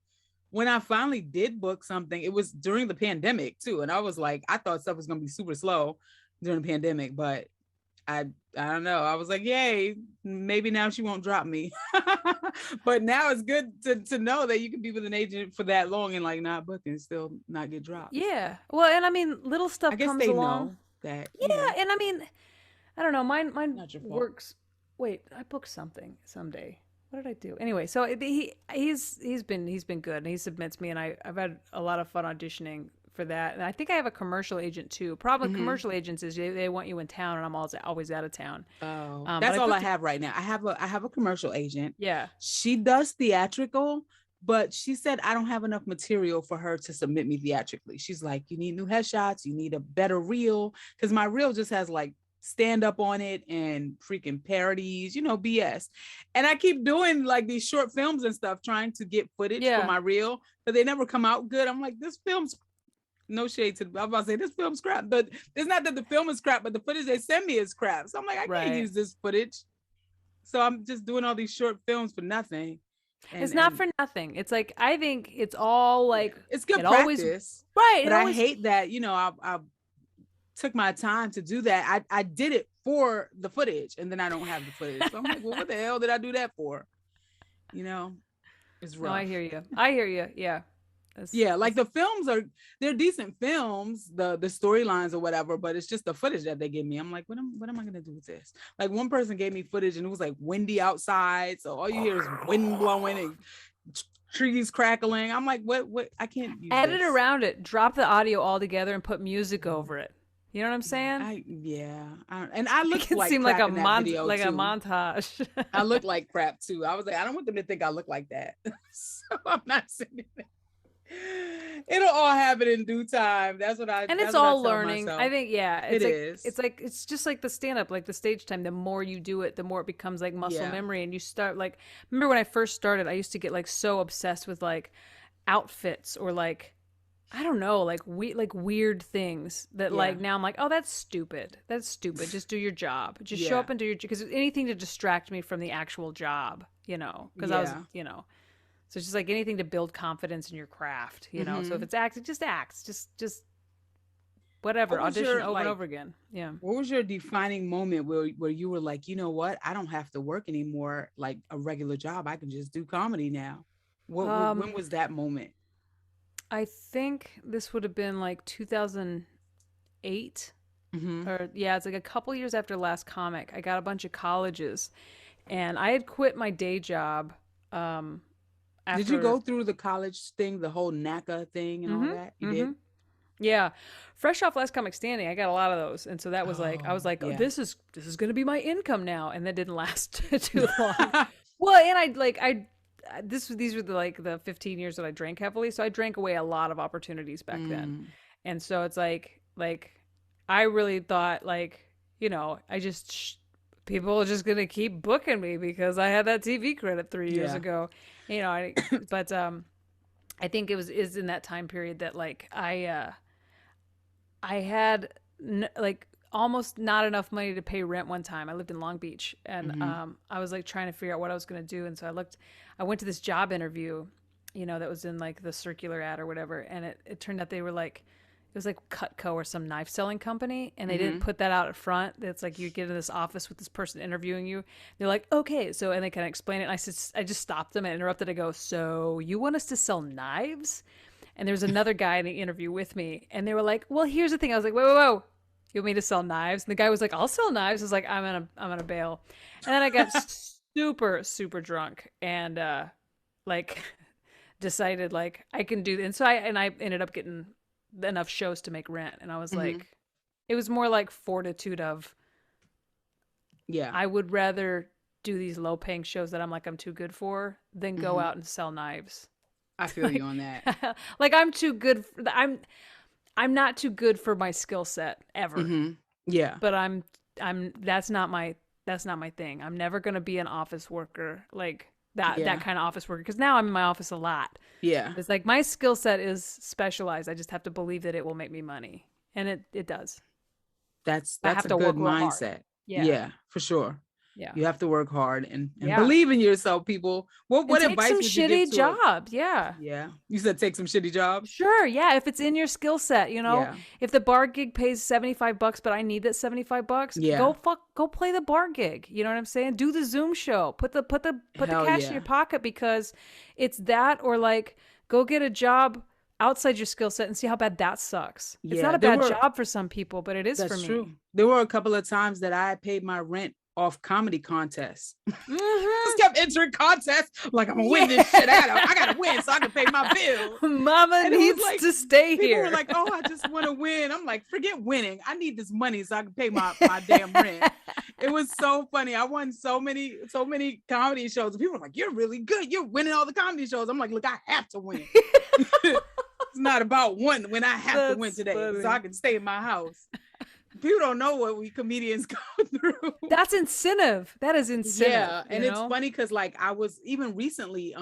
when I finally did book something, it was during the pandemic too. And I was like, I thought stuff was going to be super slow during the pandemic, but I don't know. I was like, yay, maybe now she won't drop me. But now it's good to know that you can be with an agent for that long and like not book and still not get dropped. Yeah. Well, and I mean, little stuff I guess comes they along. know that. Yeah, and I mean, I don't know. Mine works. Wait, I booked something someday. What did I do? Anyway, so he's been good and he submits me and I've had a lot of fun auditioning for that. And I think I have a commercial agent too. Problem with commercial agents is they want you in town and I'm always out of town. Oh, that's all I have right now. I have a commercial agent. Yeah. She does theatrical, but she said I don't have enough material for her to submit me theatrically. She's like, you need new headshots, you need a better reel. Because my reel just has like stand up on it and freaking parodies, BS. And I keep doing like these short films and stuff, trying to get footage for my reel, but they never come out good. I'm like, this film's no shade to, I'm about to say this film's crap, but it's not that the film is crap, but the footage they send me is crap. So I'm like, I can't use this footage. So I'm just doing all these short films for nothing. It's not for nothing. It's like, I think it's all like, it's good practice. Right. But I hate that, I took my time to do that. I did it for the footage and then I don't have the footage. So I'm like, well, what the hell did I do that for? It's rough. No, I hear you. Yeah. Like the films they're decent films, the storylines or whatever, but it's just the footage that they give me. I'm like, what am I gonna do with this? Like one person gave me footage and it was like windy outside, so all you hear is wind blowing and trees crackling. I'm like, what I can't use edit around it, drop the audio all together and put music over it. You know what I'm saying? And I look it like seem crap like a in that video a too. montage. I look like crap too. I was like, I don't want them to think I look like that. So I'm not sending it. It'll all happen in due time. That's what I. And That's it's what all I tell learning. myself. I think, yeah, It is. it's just like the stand up, like the stage time. The more you do it, the more it becomes like muscle memory. And you start like, remember when I first started, I used to get like so obsessed with like outfits or like, I don't know, like weird things that like now I'm like, oh, that's stupid. That's stupid. Just do your job. Just show up and do your, because anything to distract me from the actual job, you know, because I was, you know. So it's just like anything to build confidence in your craft, you know. So if it's acts, just acts, just whatever, audition over and over again. Yeah. What was your defining moment where you were like, you know what, I don't have to work anymore like a regular job. I can just do comedy now. When was that moment? I think this would have been like 2008. Or it's like a couple years after Last Comic. I got a bunch of colleges, and I had quit my day job. Did you go through the college thing, the whole NACA thing and all that? You did? Yeah. Fresh off Last Comic Standing, I got a lot of those. And so that was like, I was like, oh, this is going to be my income now. And that didn't last too long. Well, and these were the 15 years that I drank heavily. So I drank away a lot of opportunities back then. And so it's like I really thought like, you know, people are just going to keep booking me because I had that TV credit 3 years ago. You know, but I think is in that time period that like I had like almost not enough money to pay rent one time. I lived in Long Beach, and I was like trying to figure out what I was going to do. And so I went to this job interview, you know, that was in like the Circular ad or whatever. And it turned out they were like, it was like Cutco or some knife selling company. And they didn't put that out at front. It's like you get in this office with this person interviewing you. They're like, okay. So, and they kind of explain it. And I just stopped them and interrupted. I go, so you want us to sell knives? And there's another guy in the interview with me. And they were like, well, here's the thing. I was like, whoa. You want me to sell knives? And the guy was like, I'll sell knives. I was like, I'm gonna bail. And then I got super, super drunk and like decided like I can do. And so I ended up getting enough shows to make rent. And I was like, it was more like fortitude of, I would rather do these low paying shows that I'm too good for than go out and sell knives. I feel you on that. Like I'm too good. I'm not too good for my skill set ever. Yeah. But that's not my thing. I'm never going to be an office worker like that kind of office worker. Cause now I'm in my office a lot. Yeah. It's like my skill set is specialized. I just have to believe that it will make me money. And it does. That's a good mindset. Yeah, for sure. Yeah. You have to work hard and believe in yourself, people. What advice would you give to job? Yeah. You said take some shitty jobs? Sure. Yeah. If it's in your skill set, you know, if the bar gig pays $75, but I need that $75, go play the bar gig. You know what I'm saying? Do the Zoom show. Put the cash in your pocket, because it's that, or like go get a job outside your skill set and see how bad that sucks. It's not a bad job for some people, but it is for me. That's true. There were a couple of times that I paid my rent off comedy contests. Just kept entering contests. Like, I'm gonna win this shit out of. I gotta win so I can pay my bill. Mama needs to stay here. People were like, oh, I just want to win. I'm like, forget winning. I need this money so I can pay my damn rent. It was so funny. I won so many comedy shows. And people were like, you're really good. You're winning all the comedy shows. I'm like, look, I have to win. It's not about one when I have to win today, so I can stay in my house. People don't know what we comedians go through. That's incentive. That is incentive. Yeah. And it's funny because like I was even recently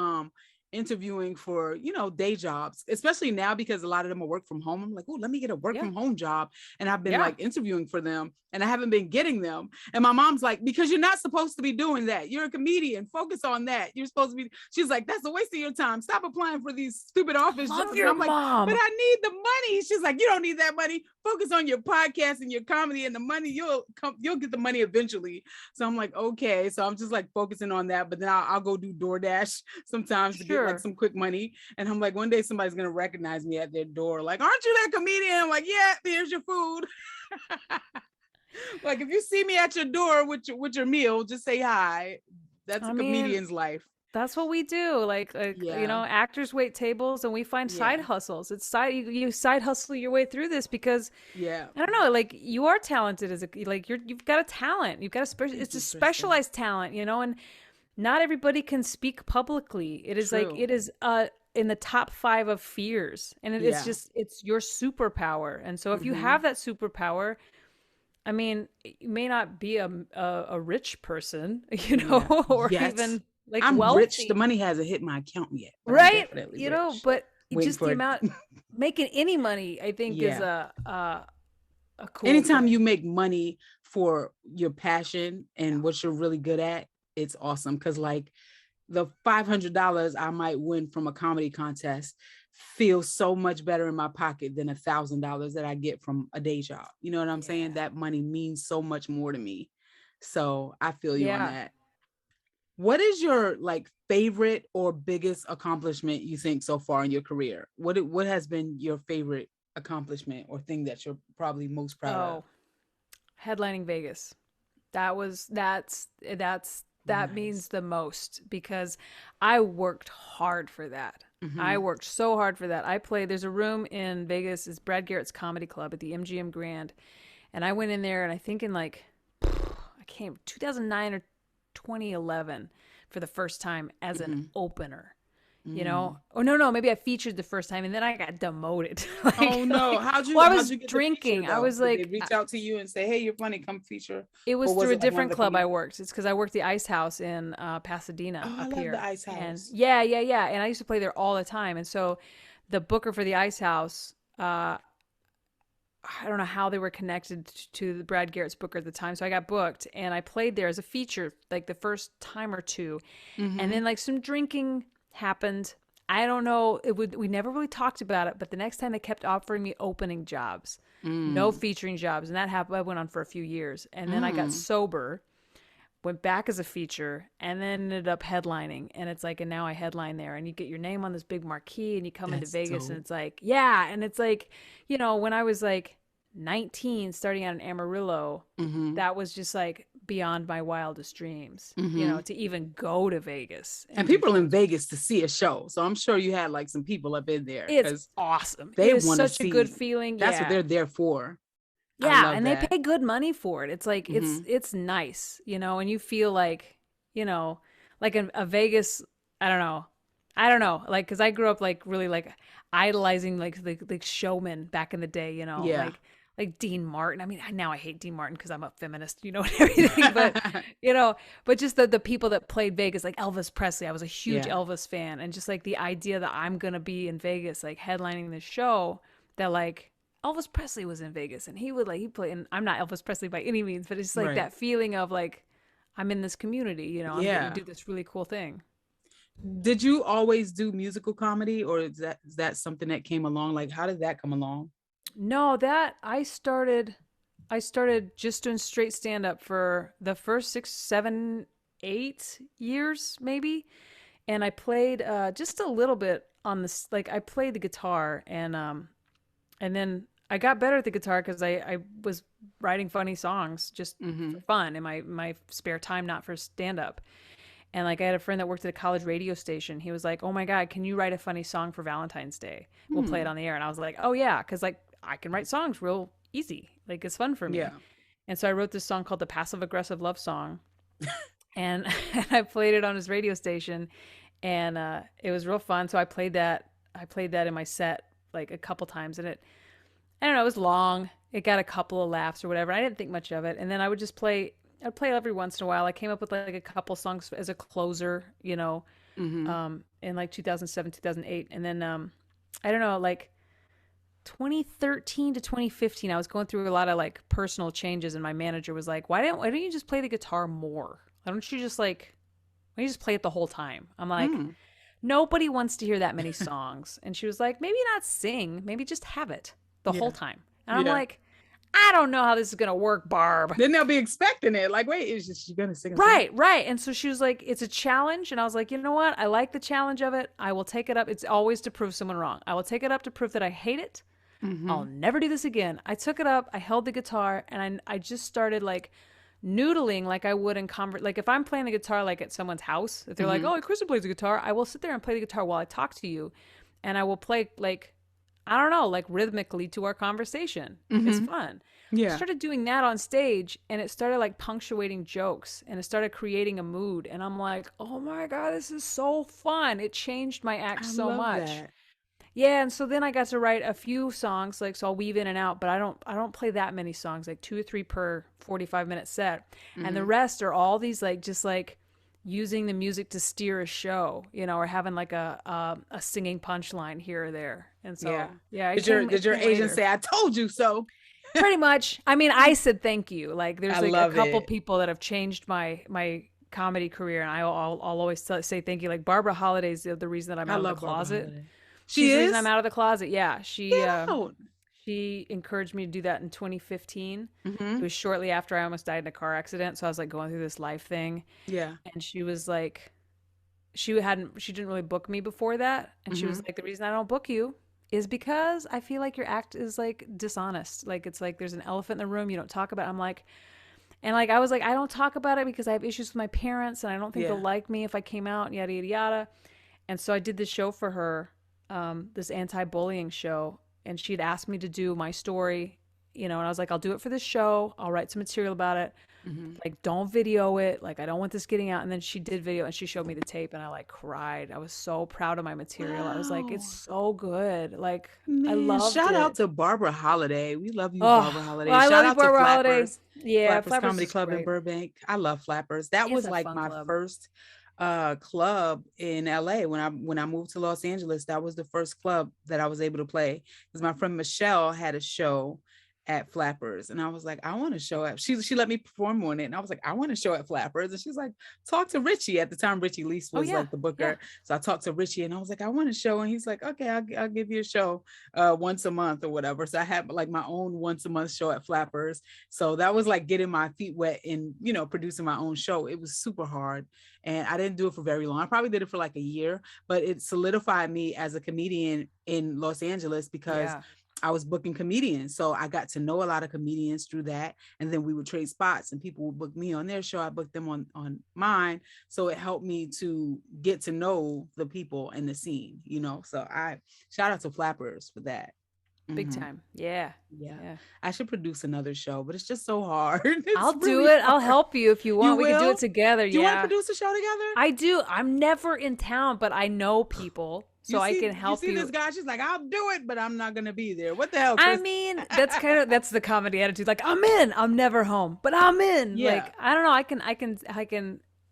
interviewing for, day jobs, especially now because a lot of them are work from home. I'm like, oh, let me get a work from home job. And I've been like interviewing for them and I haven't been getting them. And my mom's like, because you're not supposed to be doing that. You're a comedian. Focus on that. You're supposed to be. She's like, that's a waste of your time. Stop applying for these stupid office jobs. And I'm like, but I need the money. She's like, you don't need that money. Focus on your podcast and your comedy, and the money you'll get the money eventually. So I'm like, okay. So I'm just like focusing on that. But then I'll go do DoorDash sometimes to get like some quick money. And I'm like, one day somebody's gonna recognize me at their door. Like, aren't you that comedian? I'm like, yeah, here's your food. Like, if you see me at your door with your meal, just say hi. That's a comedian's life. That's what we do. Yeah. Actors wait tables and we find side Yeah. hustles. It's you side hustle your way through this because Yeah. I don't know, like you are talented you've got a talent. You've got Thank it's a you, Kristen. specialized talent, and not everybody can speak publicly. True. It is in the top 5 of fears. And it's Yeah. just it's your superpower. And so if you Hmm. have that superpower, I mean, you may not be a rich person, Yeah. or Yes. even like I'm rich. The wealthy, money hasn't hit my account yet, but I'm right? definitely rich. But Waiting just the for it. amount making any money, I think, is Yeah. a cool Anytime thing. you make money for your passion and what you're really good at, it's awesome. Cause like the $500 I might win from a comedy contest feels so much better in my pocket than $1,000 that I get from a day job. You know what I'm saying? Yeah. That money means so much more to me. So I feel you on Yeah. that. What is your like favorite or biggest accomplishment you think so far in your career? What has been your favorite accomplishment or thing that you're probably most proud of? Oh, headlining Vegas. That means Nice. the most because I worked hard for that. I Mm-hmm. worked so hard for that. There's a room in Vegas, it's Brad Garrett's Comedy Club at the MGM Grand. And I went in there and I think in I came 2009 or 2011 for the first time as an Mm-hmm. opener. Mm. Oh no, maybe I featured the first time and then I got demoted. Oh no. Well, I How'd was you get the feature drinking. I though? was Did they like, reach out to you and say, hey, you're funny, come feature? it was Or was through a it like one of different the club I comedians? worked. It's because I worked the Ice House in Pasadena Oh, I up love the here. Ice And House. yeah. And I used to play there all the time. And so the booker for the Ice House, I don't know how they were connected to the Brad Garrett's booker at the time. So I got booked and I played there as a feature like the first time or two. And Mm-hmm. then like some drinking happened. I don't know. We never really talked about it, but the next time they kept offering me opening jobs, no Mm. featuring jobs. And that happened. I went on for a few years. And then I got Mm. sober, went back as a feature, and then ended up headlining. And it's like, and now I headline there. And you get your name on this big marquee and you come into That's Vegas and dope. it's like, yeah. And it's like, when I was like 19, starting out in Amarillo, Mm-hmm. that was just like beyond my wildest dreams, Mm-hmm. to even go to Vegas And and do people in shows. Vegas to see a show. So I'm sure you had like some people up in there It's because awesome. It they is want to such a good see. feeling. That's what Yeah. they're there for. I Yeah, love and they that. pay good money for it. It's like Mm-hmm. it's nice, and you feel like, like a Vegas, I don't know. I don't know. Like cuz I grew up like really like idolizing like showmen back in the day, Yeah. like Dean Martin. I mean, now I hate Dean Martin cuz I'm a feminist, and everything, but but just the people that played Vegas like Elvis Presley. I was a huge Yeah. Elvis fan, and just like the idea that I'm going to be in Vegas like headlining this show that like Elvis Presley was in Vegas and he played, and I'm not Elvis Presley by any means, but it's just like Right. that feeling of like I'm in this community, I'm getting to Yeah. do this really cool thing. Did you always do musical comedy or is that something that came along? Like how did that come along? No, that I started just doing straight stand up for the first 6, 7, 8 years maybe. And I played just a little bit on this, like I played the guitar and then I got better at the guitar because I was writing funny songs just Mm-hmm. for fun in my spare time, not for stand up. And like I had a friend that worked at a college radio station. He was like, "Oh my god, can you write a funny song for Valentine's Day? We'll play it Hmm. on the air." And I was like, "Oh yeah," because like I can write songs real easy. Like it's fun for me. Yeah. And so I wrote this song called the Passive Aggressive Love Song, and, and I played it on his radio station, and it was real fun. So I played that. I played that in my set like a couple times, and I don't know, it was long. It got a couple of laughs or whatever. I didn't think much of it. And then I'd play every once in a while. I came up with like a couple songs as a closer, Mm-hmm. in like 2007, 2008. And then, I don't know, like 2013 to 2015, I was going through a lot of like personal changes. And my manager was like, why don't you just play the guitar more? Why don't you just play it the whole time? I'm like, Mm. nobody wants to hear that many songs. And she was like, maybe not sing, maybe just have it the whole Yeah. time. And I'm Yeah. like, I don't know how this is going to work, Barb. Then they'll be expecting it. Like, wait, is she gonna sing a song? Right. And so she was like, it's a challenge. And I was like, you know what? I like the challenge of it. I will take it up. It's always to prove someone wrong. I will take it up to prove that I hate it. Mm-hmm. I'll never do this again. I took it up. I held the guitar and I just started like noodling like I would in like if I'm playing the guitar like at someone's house, if they're like, "Oh, Kristen plays the guitar," I will sit there and play the guitar while I talk to you, and I will play like, I don't know, like rhythmically to our conversation. It's fun. I started doing that on stage, and it started like punctuating jokes, and it started creating a mood, and I'm like, "Oh my God, this is so fun." It changed my act so much. That. Yeah, and so then I got to write a few songs, like, so I'll weave in and out, but I don't play that many songs, like 2 or 3 per 45-minute set. And the rest are all these like just like using the music to steer a show, you know, or having like a singing punchline here or there. And so yeah, did your agent say, "I told you so"? Pretty much. I mean, I said thank you. Like there's like a couple people that have changed my comedy career, and I'll always say thank you. Like Barbara Holiday's the reason that I'm out of the closet. She's the reason I'm out of the closet. Yeah, she encouraged me to do that in 2015. It was shortly after I almost died in a car accident, so I was like going through this life thing. Yeah, and she was like, she didn't really book me before that, and she was like, the reason I don't book you is because I feel like your act is like dishonest. Like it's like there's an elephant in the room, you don't talk about it. I'm like, and like I was like, I don't talk about it because I have issues with my parents, and I don't think they'll like me if I came out, and yada yada yada. And so I did this show for her. This anti-bullying show, and she'd asked me to do my story, you know, and I was like, I'll do it for this show. I'll write some material about it. Like, don't video it. Like, I don't want this getting out. And then she did video, and she showed me the tape, and I like cried. I was so proud of my material. I was like, it's so good. Like, man, I loved it. Shout out to Barbara Holiday. We love you, Barbara Holiday. Well, shout out Barbara to Holiday. Flappers. Yeah, Flappers Comedy Club in Burbank. I love Flappers. That was like my first club in LA. When I moved to Los Angeles, that was the first club that I was able to play, because my friend Michelle had a show at Flappers, and I was like, I want to show up. She let me perform on it, and I was like, I want to show at Flappers. And she's like, talk to Richie. At the time, Richie Lease was like the booker. So I talked to Richie, and I was like, I want to show. And he's like, okay, I'll give you a show once a month or whatever. So I had like my own once a month show at Flappers. So that was like getting my feet wet in, you know, producing my own show. It was super hard, and I didn't do it for very long. I probably did it for like a year, but it solidified me as a comedian in Los Angeles, because I was booking comedians. So I got to know a lot of comedians through that. And then we would trade spots, and people would book me on their show. I booked them on mine. So it helped me to get to know the people in the scene, you know? So I shout out to Flappers for that. Big time. Yeah. I should produce another show, but it's just so hard. I'll do it. I'll help you if you want. We can do it together. Do you want to produce a show together? I do. I'm never in town, but I know people. So I can help you. You see this guy, she's like, I'll do it, but I'm not going to be there. What the hell, Chris? I mean, that's the comedy attitude. Like, I'm in, I'm never home, but I'm in. Yeah. Like, I don't know.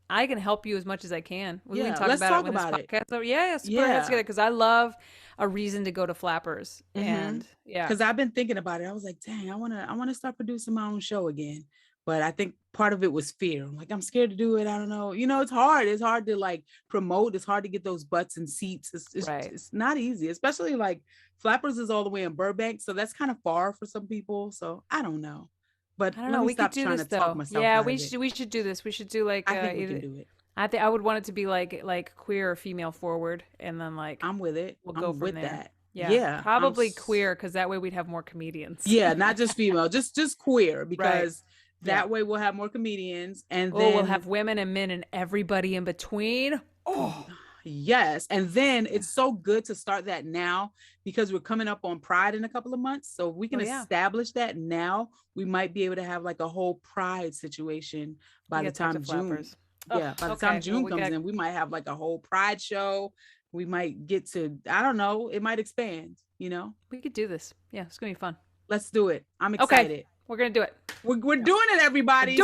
I can help you as much as I can. We can let's talk about it. So, let's put our heads together, because I love a reason to go to Flappers. And because I've been thinking about it. I was like, dang, I want to start producing my own show again. But I think part of it was fear. I'm like, I'm scared to do it. I don't know. You know, it's hard. It's hard to like promote. It's hard to get those butts and seats. It's not easy, especially like Flappers is all the way in Burbank. So that's kind of far for some people. So I don't know. But I don't know. We could do this though. Yeah, we should do this. We should do like, I think we can do it. I would want it to be like queer or female forward. And then like, I'm with it. We'll go with there. That. Yeah. Probably queer, because that way we'd have more comedians. Yeah. Not just female, just queer, because that way we'll have more comedians, and then we'll have women and men and everybody in between. Oh, yes. And then it's so good to start that now, because we're coming up on Pride in a couple of months. So if we can establish that now, we might be able to have like a whole Pride situation by the time June. By the time June comes in, we might have like a whole Pride show. We might get to, I don't know, it might expand, you know? We could do this. Yeah, it's going to be fun. Let's do it. I'm excited. Okay. We're going to do it. We're doing it, everybody.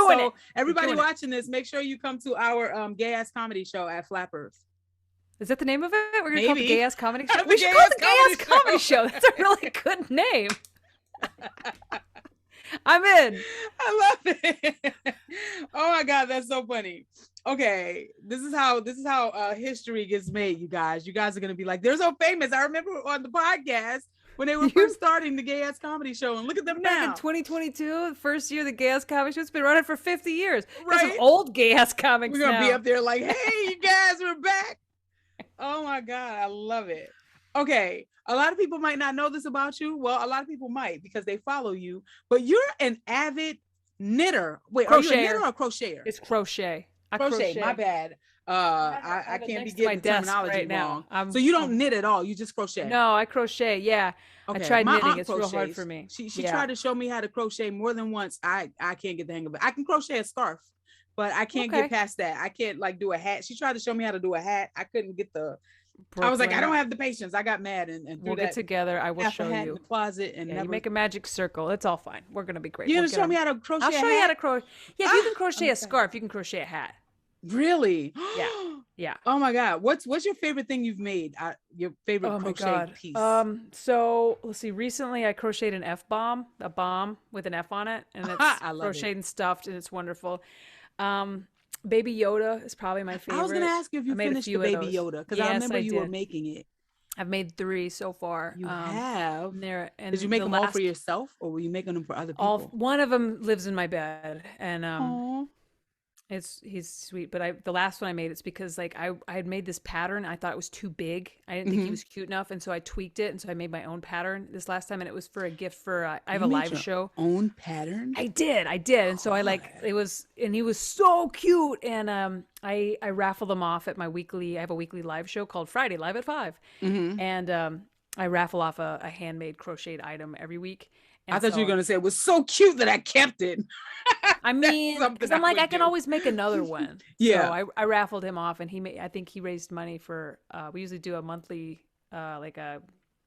Everybody watching this, make sure you come to our gay ass comedy show at Flappers. Is that the name of it? We're going to call it the Gay Ass Comedy Show? We should call it the Gay Ass Comedy Show. That's a really good name. I'm in. I love it. Oh my God, that's so funny. Okay, this is how history gets made, you guys. You guys are going to be like, they're so famous. I remember on the podcast when they were first starting the Gay Ass Comedy Show, and look at them now. In 2022, the first year of the Gay Ass Comedy Show, it's been running for 50 years. Right? There's some old Gay Ass comics. We're going to be up there like, hey, you guys, we're back. Oh my God, I love it. Okay, a lot of people might not know this about you. Well, a lot of people might, because they follow you, but you're an avid Knitter. Wait, Crocheter. are you a knitter or a crocheter? It's crochet. Crochet. My bad. I can't be getting the terminology right wrong. Now. So you don't knit at all. You just crochet. No, I crochet. Yeah. Okay. I tried My knitting. aunt It's crochets. real hard for me. She tried to show me how to crochet more than once. I can't get the hang of it. I can crochet a scarf, but I can't get past that. I can't like do a hat. She tried to show me how to do a hat. I couldn't get the I was like, I don't have the patience. I got mad and we'll get together. I will show you. In the closet and you make a magic circle. It's all fine. We're gonna be great. You're gonna show me how to crochet. I'll show you how to crochet. Yeah, if you can crochet a scarf, you can crochet a hat. Really? Yeah. Yeah. Oh my God. What's your favorite thing you've made? Your favorite crochet piece? So let's see. Recently, I crocheted an F-bomb, a bomb with an F on it, and it's crocheted and stuffed, and it's wonderful. Baby Yoda is probably my favorite. I was going to ask you if you finished the Baby Yoda, because I remember you were making it. I've made 3 so far. You have? And did you make them all for yourself, or were you making them for other people? One of them lives in my bed, and he's sweet. But the last one I made, it's because like I had made this pattern. I thought it was too big. I didn't think he was cute enough, and so I tweaked it, and so I made my own pattern this last time, and it was for a gift for I have a live show. Own pattern? I did, and so I he was so cute, and I raffled them off at my weekly. I have a weekly live show called Friday Live at 5, and I raffle off a handmade crocheted item every week. And I thought you were going to say it was so cute that I kept it. I mean, because I'm like, I can always make another one. Yeah. So I raffled him off, and I think he raised money for, we usually do a monthly, like a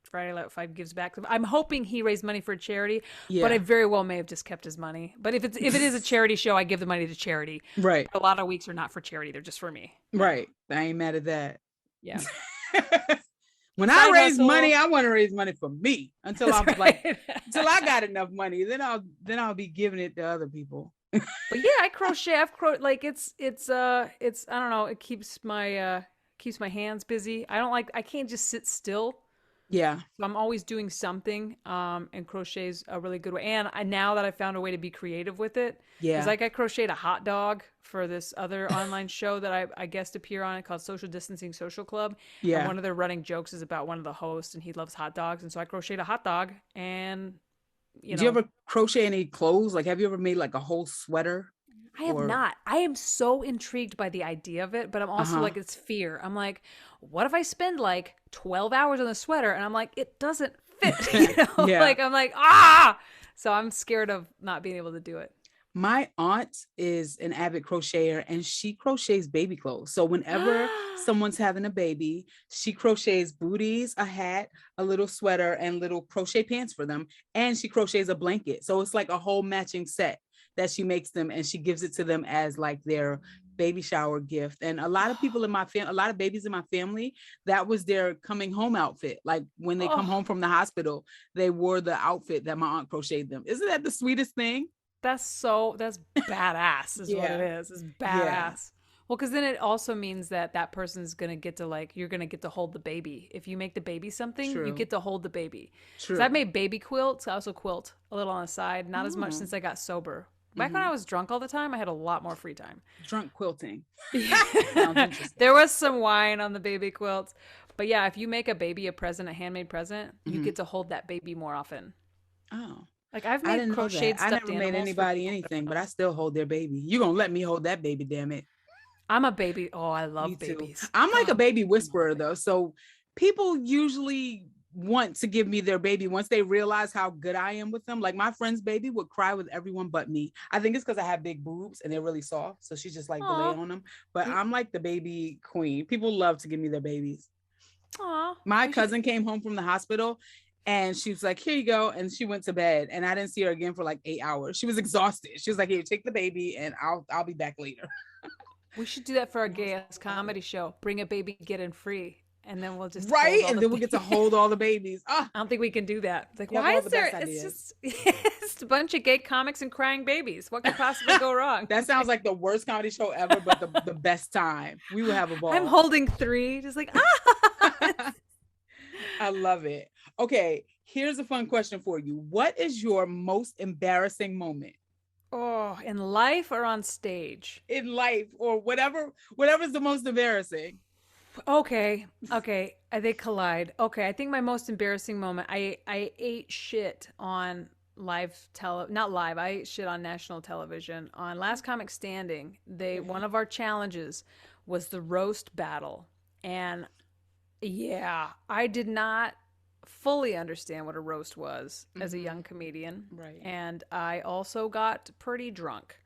Friday Live 5 gives back. I'm hoping he raised money for a charity, but I very well may have just kept his money. But if it is a charity show, I give the money to charity. Right. A lot of weeks are not for charity. They're just for me. Right. I ain't mad at that. Yeah. When I raise money, I want to raise money for me until I'm until I got enough money. Then I'll be giving it to other people. But yeah, I crochet. Like it's I don't know. It keeps my hands busy. I can't just sit still. Yeah. So I'm always doing something. And crochet's a really good way. And now that I found a way to be creative with it. Yeah. Because like I crocheted a hot dog for this other online show that I guest appear on, called Social Distancing Social Club. Yeah. And one of their running jokes is about one of the hosts, and he loves hot dogs. And so I crocheted a hot dog, and do you ever crochet any clothes? Like, have you ever made like a whole sweater? I have not. I am so intrigued by the idea of it, but I'm also like, it's fear. I'm like, what if I spend like 12 hours on the sweater and I'm like, it doesn't fit, Like, I'm like, so I'm scared of not being able to do it. My aunt is an avid crocheter, and she crochets baby clothes. So whenever someone's having a baby, she crochets booties, a hat, a little sweater, and little crochet pants for them. And she crochets a blanket. So it's like a whole matching set that she makes them, and she gives it to them as like their baby shower gift. And a lot of people in my family, a lot of babies in my family, that was their coming home outfit. Like when they come home from the hospital, they wore the outfit that my aunt crocheted them. Isn't that the sweetest thing? That's badass is what it is. It's badass. Yeah. Well, because then it also means that person's going to get to you're going to get to hold the baby. If you make the baby something, you get to hold the baby. True. So I've made baby quilts. I also quilt a little on the side. Not as much since I got sober. Back when I was drunk all the time, I had a lot more free time. Drunk quilting. Sounds interesting. There was some wine on the baby quilts. But yeah, if you make a baby a handmade present, you get to hold that baby more often. Oh. Like I've made crocheted stuffed animals. I never made anybody anything, but I still hold their baby. You're going to let me hold that baby, damn it. I'm a baby. Oh, I love babies. I'm like a baby whisperer though. So people usually want to give me their baby once they realize how good I am with them. Like my friend's baby would cry with everyone but me. I think it's because I have big boobs and they're really soft. So she's just like belay on them. But I'm like the baby queen. People love to give me their babies. Aww. My cousin came home from the hospital, and she was like, here you go. And she went to bed, and I didn't see her again for like 8 hours. She was exhausted. She was like, here, take the baby and I'll be back later. We should do that for our gay-ass comedy show. Bring a baby, get in free. And then we'll just and then we'll get to hold all the babies. I don't think we can do that. Like, why is there? It's just a bunch of gay comics and crying babies. What could possibly go wrong? That sounds like the worst comedy show ever, but the best time. We will have a ball. I'm holding 3, just like I love it. Okay, here's a fun question for you. What is your most embarrassing moment? Oh, in life or on stage? In life, or whatever's the most embarrassing. Okay, they collide. Okay, I think my most embarrassing moment, I ate shit on not live. I shit on national television. On Last Comic Standing, one of our challenges was the roast battle. And yeah, I did not fully understand what a roast was as a young comedian. Right. And I also got pretty drunk.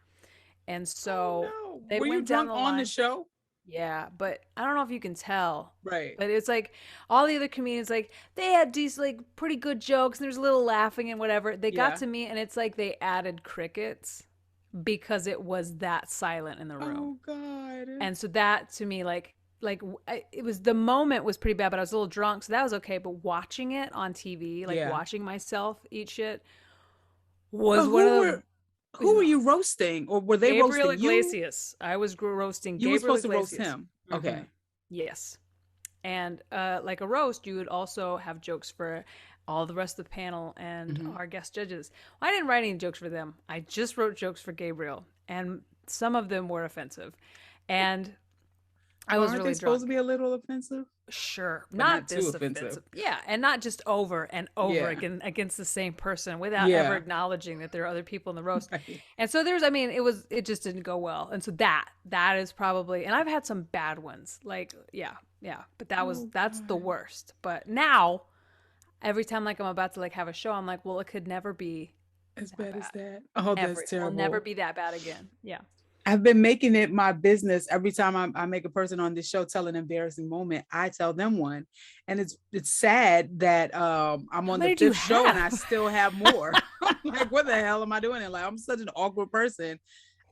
And so they were you drunk on the show? Yeah, but I don't know if you can tell. Right. But it's like all the other comedians, like they had these like pretty good jokes and there's a little laughing and whatever. They got to me and it's like they added crickets because it was that silent in the room. Oh God. And so that to me, it was, the moment was pretty bad, but I was a little drunk, so that was okay. But watching it on TV, watching myself eat shit was one of the... Who were you roasting, or were they Gabriel roasting Iglesias. You? I was roasting Gabriel Iglesias. You were supposed to roast him. Okay. Mm-hmm. Yes. And like a roast, you would also have jokes for all the rest of the panel and our guest judges. Well, I didn't write any jokes for them. I just wrote jokes for Gabriel, and some of them were offensive. And I was really supposed to be a little offensive? Sure. But not this too offensive. Yeah. And not just over and over again against the same person without ever acknowledging that there are other people in the roast. Right. And so it just didn't go well. And so that is probably, and I've had some bad ones. Like, but that's the worst. But now every time like I'm about to like have a show, I'm like, well, it could never be as bad as that. Oh, that's terrible. It'll never be that bad again. Yeah. I've been making it my business. Every time I make a person on this show tell an embarrassing moment, I tell them one. And it's sad that I'm on the fifth show and I still have more. I'm like, what the hell am I doing? And like, I'm such an awkward person.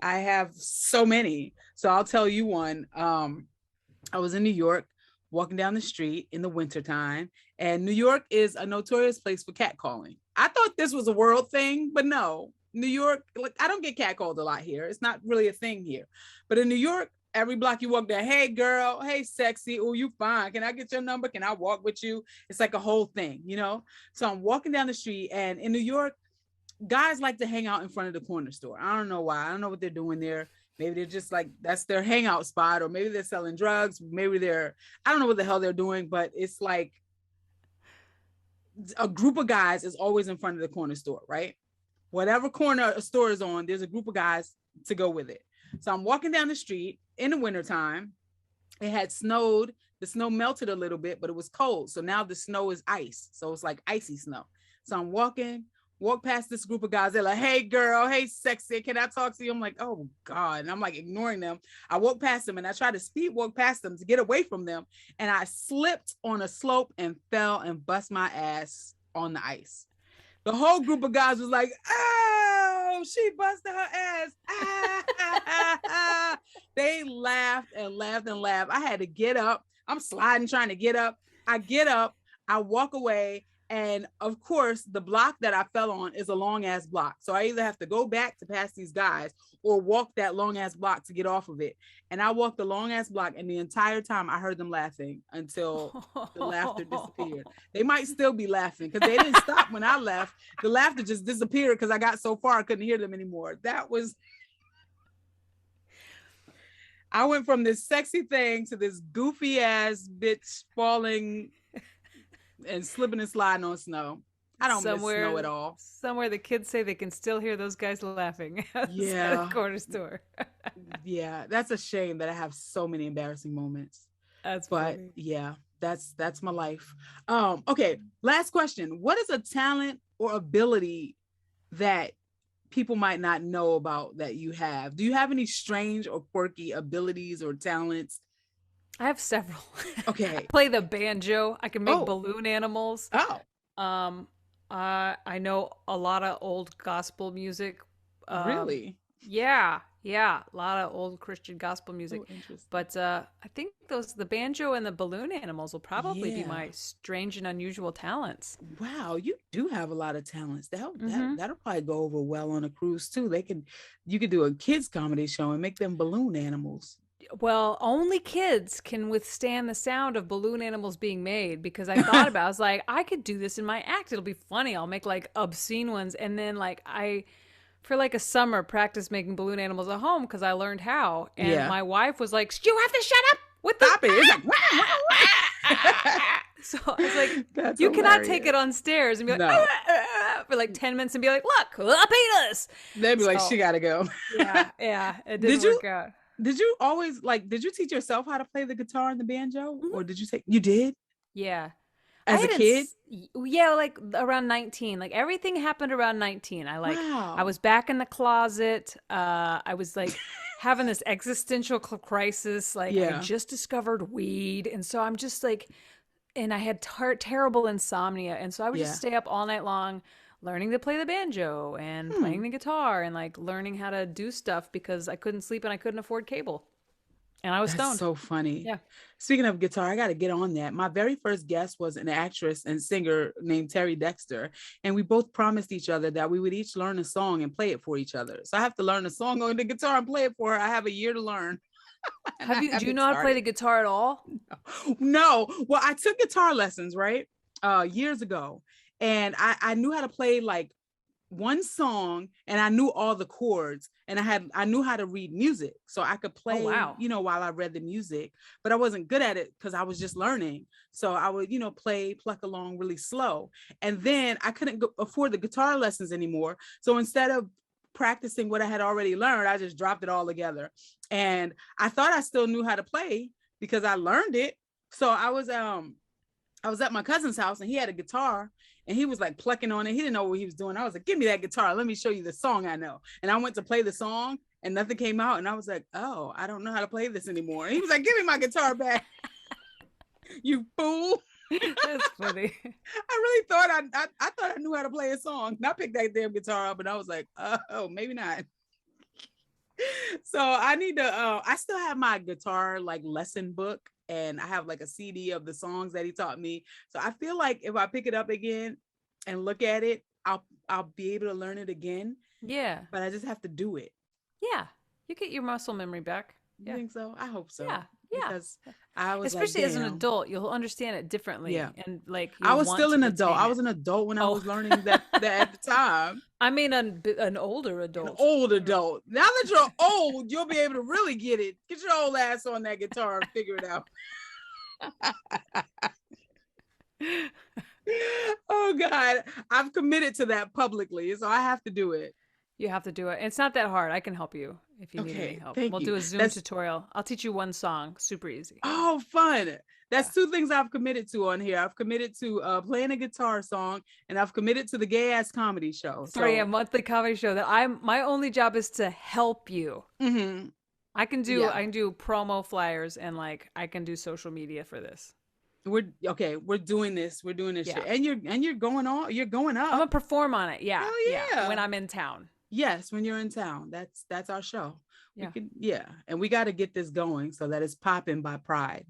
I have so many. So I'll tell you one. I was in New York walking down the street in the wintertime, and New York is a notorious place for catcalling. I thought this was a world thing, but no. New York, like I don't get catcalled a lot here. It's not really a thing here. But in New York, every block you walk down, hey girl, hey sexy, oh you fine. Can I get your number? Can I walk with you? It's like a whole thing, you know? So I'm walking down the street, and in New York, guys like to hang out in front of the corner store. I don't know why. I don't know what they're doing there. Maybe they're just like, that's their hangout spot, or maybe they're selling drugs. Maybe I don't know what the hell they're doing, but it's like a group of guys is always in front of the corner store, right? Whatever corner a store is on, there's a group of guys to go with it. So I'm walking down the street in the wintertime. It had snowed. The snow melted a little bit, but it was cold. So now the snow is ice. So it's like icy snow. So I'm walk past this group of guys. They're like, hey girl, hey sexy, can I talk to you? I'm like, oh God. And I'm like ignoring them. I walk past them and I try to speed walk past them to get away from them. And I slipped on a slope and fell and bust my ass on the ice. The whole group of guys was like, oh, she busted her ass. They laughed and laughed and laughed. I had to get up. I'm sliding, trying to get up. I get up, I walk away. And of course, the block that I fell on is a long ass block. So I either have to go back to pass these guys or walk that long ass block to get off of it. And I walked the long ass block, and the entire time I heard them laughing until the laughter disappeared. They might still be laughing because they didn't stop when I left. The laughter just disappeared because I got so far I couldn't hear them anymore. I went from this sexy thing to this goofy ass bitch falling and slipping and sliding on snow. I don't miss snow at all. Somewhere the kids say they can still hear those guys laughing at the corner store. Yeah, that's a shame that I have so many embarrassing moments. But funny. Yeah, that's my life. Okay, last question. What is a talent or ability that people might not know about that you have? Do you have any strange or quirky abilities or talents? I have several. Okay. I play the banjo. I can make balloon animals. Oh. I know a lot of old gospel music. Really? Yeah. A lot of old Christian gospel music. Oh, interesting. But I think the banjo and the balloon animals will probably be my strange and unusual talents. Wow, you do have a lot of talents. That'll probably go over well on a cruise too. You could do a kids comedy show and make them balloon animals. Well, only kids can withstand the sound of balloon animals being made, because I thought about it. I was like, I could do this in my act. It'll be funny. I'll make like obscene ones. And then like for like a summer, practice making balloon animals at home because I learned how. And my wife was like, you have to shut up with the... Stop it. It's like, so I was like, you cannot take it on stairs and be like, for like 10 minutes and be like, look, a penis. They'd be like, she gotta go. Yeah. It didn't work out. Did you always did you teach yourself how to play the guitar and the banjo? Or did you you did? Yeah. As a kid? Yeah, like around 19. Like everything happened around 19. I was back in the closet. I was like having this existential crisis. Like I just discovered weed. And so I'm just like, and I had terrible insomnia. And so I would just stay up all night long learning to play the banjo and playing the guitar and like learning how to do stuff because I couldn't sleep and I couldn't afford cable. And I was stoned. That's so funny. Yeah. Speaking of guitar, I got to get on that. My very first guest was an actress and singer named Terry Dexter. And we both promised each other that we would each learn a song and play it for each other. So I have to learn a song on the guitar and play it for her. I have a year to learn. Do you know how to play the guitar at all? No. Well, I took guitar lessons, right? Years ago. And I knew how to play like one song and I knew all the chords and I knew how to read music. So I could play, while I read the music, but I wasn't good at it because I was just learning. So I would, pluck along really slow. And then I couldn't afford the guitar lessons anymore. So instead of practicing what I had already learned, I just dropped it all together. And I thought I still knew how to play because I learned it. So I was at my cousin's house and he had a guitar and he was like plucking on it. He didn't know what he was doing. I was like, give me that guitar. Let me show you the song I know. And I went to play the song and nothing came out. And I was like, oh, I don't know how to play this anymore. And he was like, give me my guitar back. You fool. That's funny. I really thought I thought I knew how to play a song. And I picked that damn guitar up and I was like, oh, maybe not. So I need to, I still have my guitar like lesson book. And I have like a CD of the songs that he taught me. So I feel like if I pick it up again and look at it, I'll be able to learn it again. Yeah. But I just have to do it. Yeah. You get your muscle memory back. You think so? I hope so. Yeah. Because I was especially as an adult, you'll understand it differently. Yeah. And like I was still an adult. I was an adult when I was learning that at the time. I mean an older adult. An old adult. Now that you're old, you'll be able to really get it. Get your old ass on that guitar and figure it out. Oh God. I've committed to that publicly, so I have to do it. You have to do it. It's not that hard. I can help you if you need any help. We'll do a Zoom tutorial. I'll teach you one song. Super easy. Oh, fun. That's two things I've committed to on here. I've committed to playing a guitar song and I've committed to the gay ass comedy show. A monthly comedy show that my only job is to help you. Mm-hmm. I can do promo flyers and like I can do social media for this. We're doing this. We're doing this shit. And you're going up. I'm gonna perform on it. Yeah. Oh, yeah. When I'm in town. Yes, when you're in town. That's our show. And we got to get this going so that it's popping by Pride.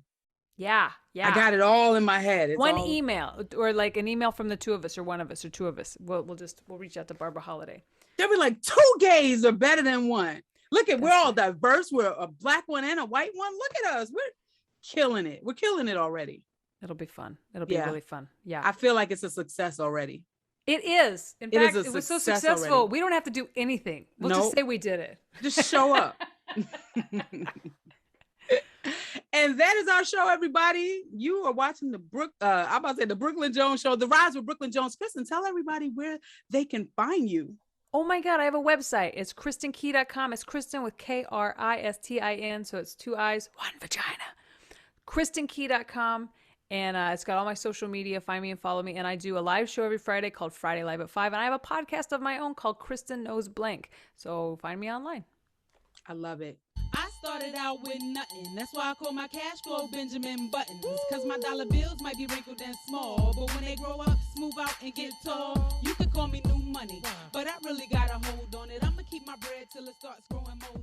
Yeah. I got it all in my head. It's email or like an email from the two of us or one of us or two of us. We'll reach out to Barbara Holiday. They'll be like, 2 gays are better than one. Look at, we're all diverse. We're a black one and a white one. Look at us. We're killing it. We're killing it already. It'll be fun. It'll be really fun. Yeah. I feel like it's a success already. It is. In fact, it was so successful. Already. We don't have to do anything. We'll just say we did it. Just show up. And that is our show, everybody. You are watching the Brooklyn Jones Show, The Rise with Brooklyn Jones. Kristin, tell everybody where they can find you. Oh my God, I have a website. It's KristinKey.com. It's Kristin with Kristin. So it's 2 eyes, 1 vagina. KristinKey.com. And it's got all my social media. Find me and follow me. And I do a live show every Friday called Friday Live at 5. And I have a podcast of my own called Kristin Knows Blank. So find me online. I love it. I started out with nothing. That's why I call my cash flow Benjamin Buttons. Because my dollar bills might be wrinkled and small. But when they grow up, smooth out and get tall, you could call me new money. But I really got a hold on it. I'm going to keep my bread till it starts growing more.